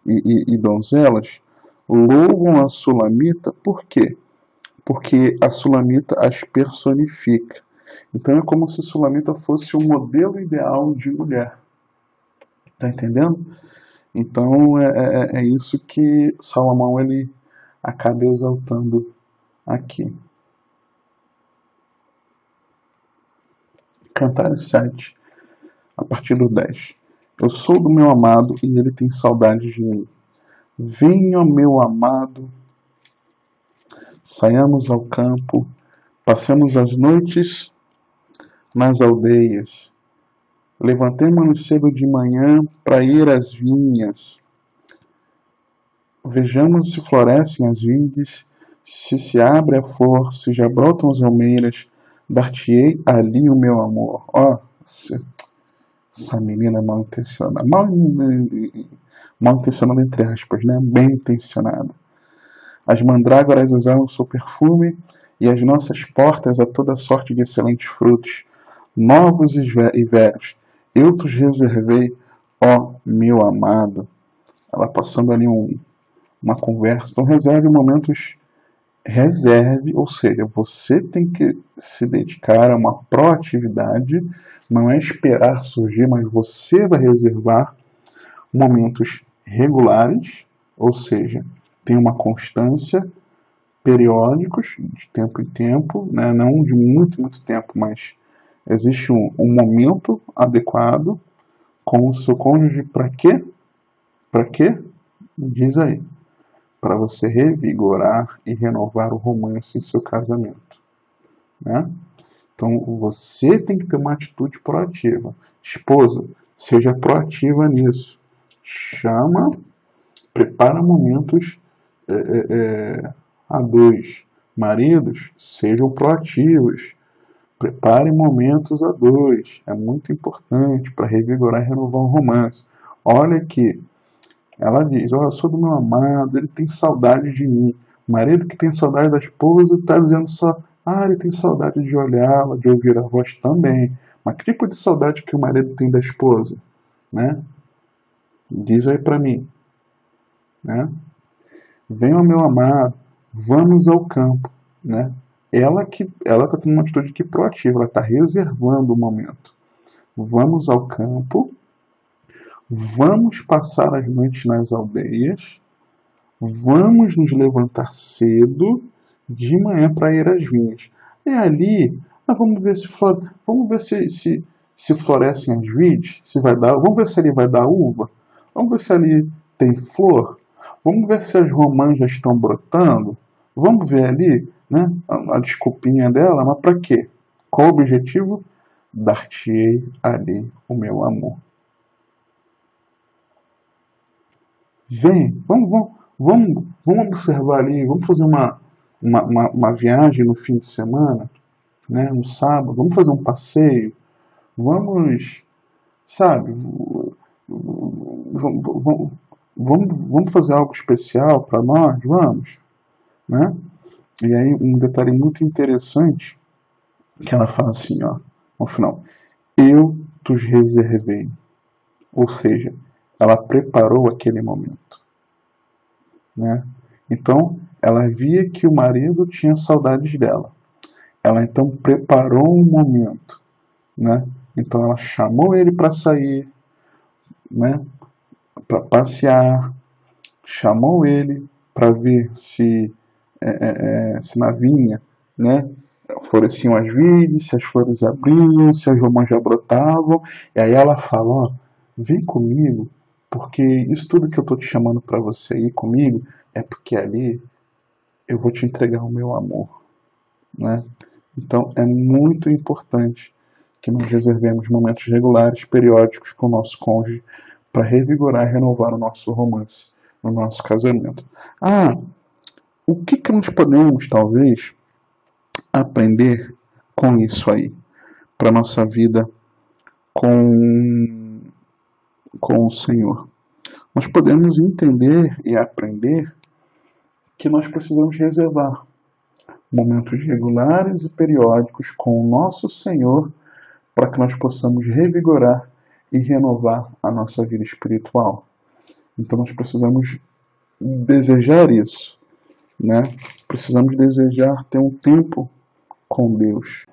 [SPEAKER 2] e donzelas, louvam a Sulamita. Por quê? Porque a Sulamita as personifica. Então é como se a Sulamita fosse o modelo ideal de mulher. Tá entendendo? Então é isso que Salomão ele acaba exaltando aqui. Cantares 7, a partir do 10. Eu sou do meu amado e ele tem saudade de mim. Venha, meu amado, saiamos ao campo, passemos as noites nas aldeias. Levantemo-nos cedo de manhã para ir às vinhas. Vejamos se florescem as vides, se abre a flor, se já brotam as almeiras, dar-te-ei ali o meu amor. Ó, essa menina mal intencionada. Mal intencionada entre aspas, né? Bem intencionada. As mandrágoras exalam seu perfume, e as nossas portas a toda sorte de excelentes frutos, novos e velhos. Eu te reservei, ó meu amado. Ela passando ali uma conversa. Então reserve, ou seja, você tem que se dedicar a uma proatividade, não é esperar surgir, mas você vai reservar momentos regulares, ou seja, tem uma constância, periódicos, de tempo em tempo, né? Não de muito tempo, mas existe um momento adequado com o seu cônjuge. Para quê? Para quê? Diz aí. Para você revigorar e renovar o romance em seu casamento. Né? Então você tem que ter uma atitude proativa. Esposa, seja proativa nisso. Chama, prepara momentos a dois. Maridos, sejam proativos. Prepare momentos a dois. É muito importante para revigorar e renovar o romance. Olha aqui. Ela diz, eu sou do meu amado, ele tem saudade de mim. O marido que tem saudade da esposa está dizendo só, ele tem saudade de olhá-la, de ouvir a voz também. Mas que tipo de saudade que o marido tem da esposa? né? Diz aí para mim, né? Venha, meu amado, vamos ao campo, né? Ela está tendo uma atitude que proativa, ela está reservando o momento. Vamos ao campo, vamos passar as noites nas aldeias, vamos nos levantar cedo de manhã para ir às vinhas. E ali, vamos ver se florescem as vides, se vai dar, vamos ver se ali vai dar uva, vamos ver se ali tem flor, vamos ver se as romãs já estão brotando, vamos ver ali, né, a desculpinha dela, mas para quê? Qual o objetivo? Dar-te-ei ali o meu amor. Vem, vamos observar ali, vamos fazer uma viagem no fim de semana, né, no sábado, vamos fazer um passeio, vamos, sabe, vamos fazer algo especial para nós, vamos, né? E aí um detalhe muito interessante que ela fala assim, ó, no final, eu os reservei, ou seja, ela preparou aquele momento, né? Então ela via que o marido tinha saudades dela, ela então preparou um momento, né? Então ela chamou ele para sair, né? Para passear, chamou ele para ver se na vinha, né, floresciam as vides, se as flores abriam, se as romãs já brotavam. E aí ela fala, ó, vem comigo, porque isso tudo que eu tô te chamando para você ir comigo é porque ali eu vou te entregar o meu amor, né? Então é muito importante que nós reservemos momentos regulares, periódicos com o nosso cônjuge para revigorar e renovar o nosso romance, o nosso casamento. O que nós podemos, talvez, aprender com isso aí, para nossa vida com, com o Senhor? Nós podemos entender e aprender que nós precisamos reservar momentos regulares e periódicos com o nosso Senhor para que nós possamos revigorar e renovar a nossa vida espiritual. Então nós precisamos desejar isso, né? Precisamos desejar ter um tempo com Deus.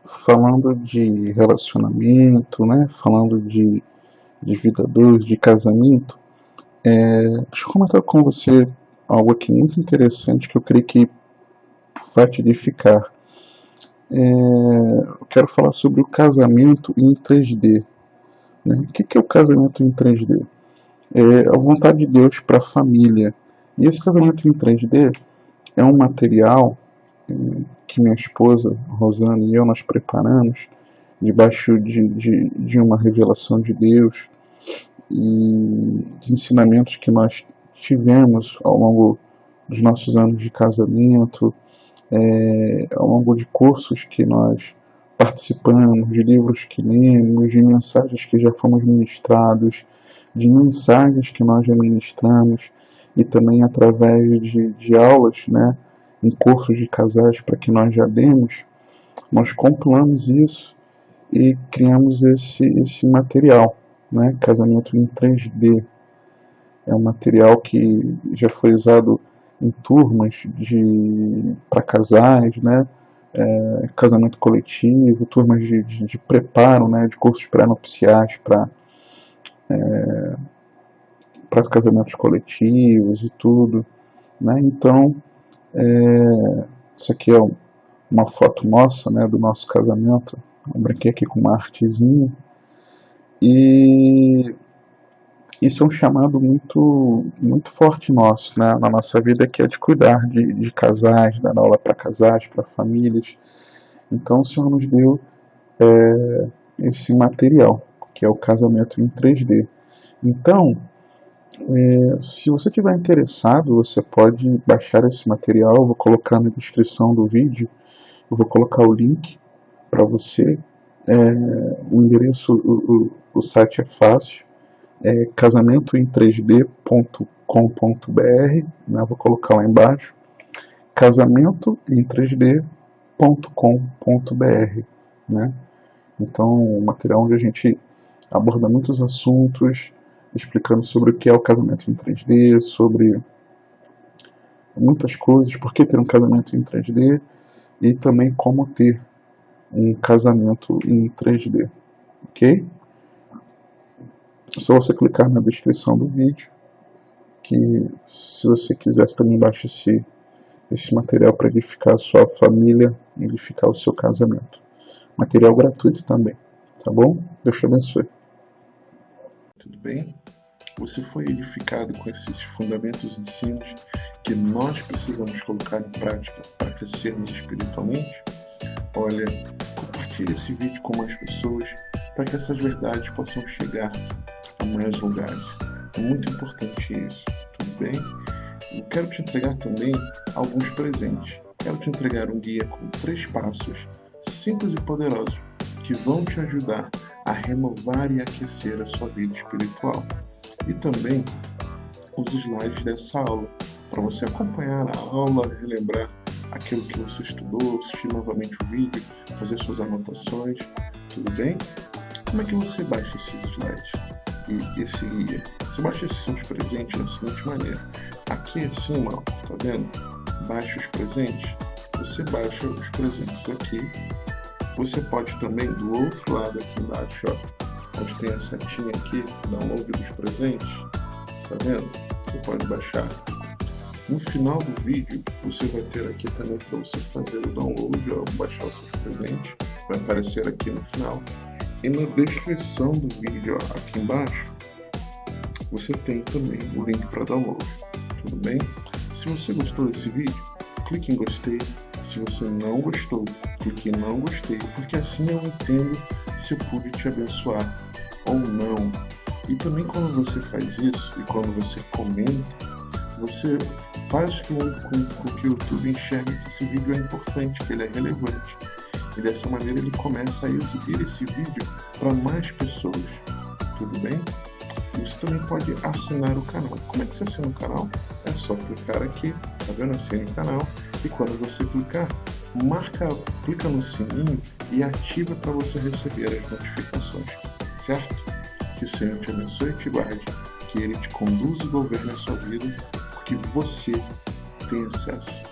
[SPEAKER 2] Falando de relacionamento, né? Falando de vida a dois, de casamento, deixa eu comentar com você algo aqui muito interessante que eu creio que vai te edificar. Eu quero falar sobre o casamento em 3D. Né? O que é o casamento em 3D? É a vontade de Deus para a família. E esse casamento em 3D é um material que minha esposa, Rosana, e eu nós preparamos debaixo de uma revelação de Deus e de ensinamentos que nós tivemos ao longo dos nossos anos de casamento, ao longo de cursos que nós participamos, de livros que lemos, de mensagens que já fomos ministrados, de mensagens que nós já ministramos e também através de aulas, né, em cursos de casais para que nós já demos, nós compilamos isso e criamos esse material, né, casamento em 3D. É um material que já foi usado em turmas para casais, né, casamento coletivo, turmas de preparo, né, de cursos pré-nupciais para casamentos coletivos e tudo, né? Então, isso aqui é uma foto nossa, né, do nosso casamento. Eu brinquei aqui com uma artezinha. E isso é um chamado muito forte nosso, né, na nossa vida, que é de cuidar de casais, dar aula para casais, para famílias. Então o Senhor nos deu esse material, que é o casamento em 3D. Então, se você estiver interessado, você pode baixar esse material. Eu vou colocar na descrição do vídeo, eu vou colocar o link para você. O endereço, o site é fácil, é casamentoem3d.com.br, né? Vou colocar lá embaixo, casamentoem3d.com.br, né? Então, o material onde a gente aborda muitos assuntos, explicando sobre o que é o casamento em 3D, sobre muitas coisas, por que ter um casamento em 3D e também como ter um casamento em 3D, ok? É só você clicar na descrição do vídeo, que se você quiser, você também baixa esse material para edificar a sua família, edificar o seu casamento. Material gratuito também, tá bom? Deus te abençoe.
[SPEAKER 1] Tudo bem? Você foi edificado com esses fundamentos e ensinos que nós precisamos colocar em prática para crescermos espiritualmente? Olha, compartilhe esse vídeo com mais pessoas para que essas verdades possam chegar a mais lugares. É muito importante isso, tudo bem? Eu quero te entregar também alguns presentes. Quero te entregar um guia com 3 passos simples e poderosos que vão te ajudar a renovar e aquecer a sua vida espiritual. E também os slides dessa aula, para você acompanhar a aula, relembrar aquilo que você estudou, assistir novamente o vídeo, fazer suas anotações, tudo bem? Como é que você baixa esses slides e esse guia? Você baixa esses seus presentes da seguinte maneira. Aqui acima, ó, tá vendo? Baixa os presentes. Você baixa os presentes aqui. Você pode também, do outro lado aqui embaixo, ó, onde tem a setinha aqui, download dos presentes, tá vendo? Você pode baixar. No final do vídeo, você vai ter aqui também para você fazer o download, ó, baixar os seus presentes. Vai aparecer aqui no final. E na descrição do vídeo, ó, aqui embaixo, você tem também o link para download, tudo bem? Se você gostou desse vídeo, clique em gostei. Se você não gostou, clique em não gostei, porque assim eu entendo se eu pude te abençoar ou não. E também quando você faz isso, e quando você comenta, você faz com que o YouTube enxergue que esse vídeo é importante, que ele é relevante. E dessa maneira ele começa a exibir esse vídeo para mais pessoas, tudo bem? Você também pode assinar o canal. Como é que você assina o canal? É só clicar aqui, tá vendo? Assine o canal. E quando você clicar, clica no sininho e ativa para você receber as notificações, certo? Que o Senhor te abençoe e te guarde, que Ele te conduza e governe a sua vida, porque você tem acesso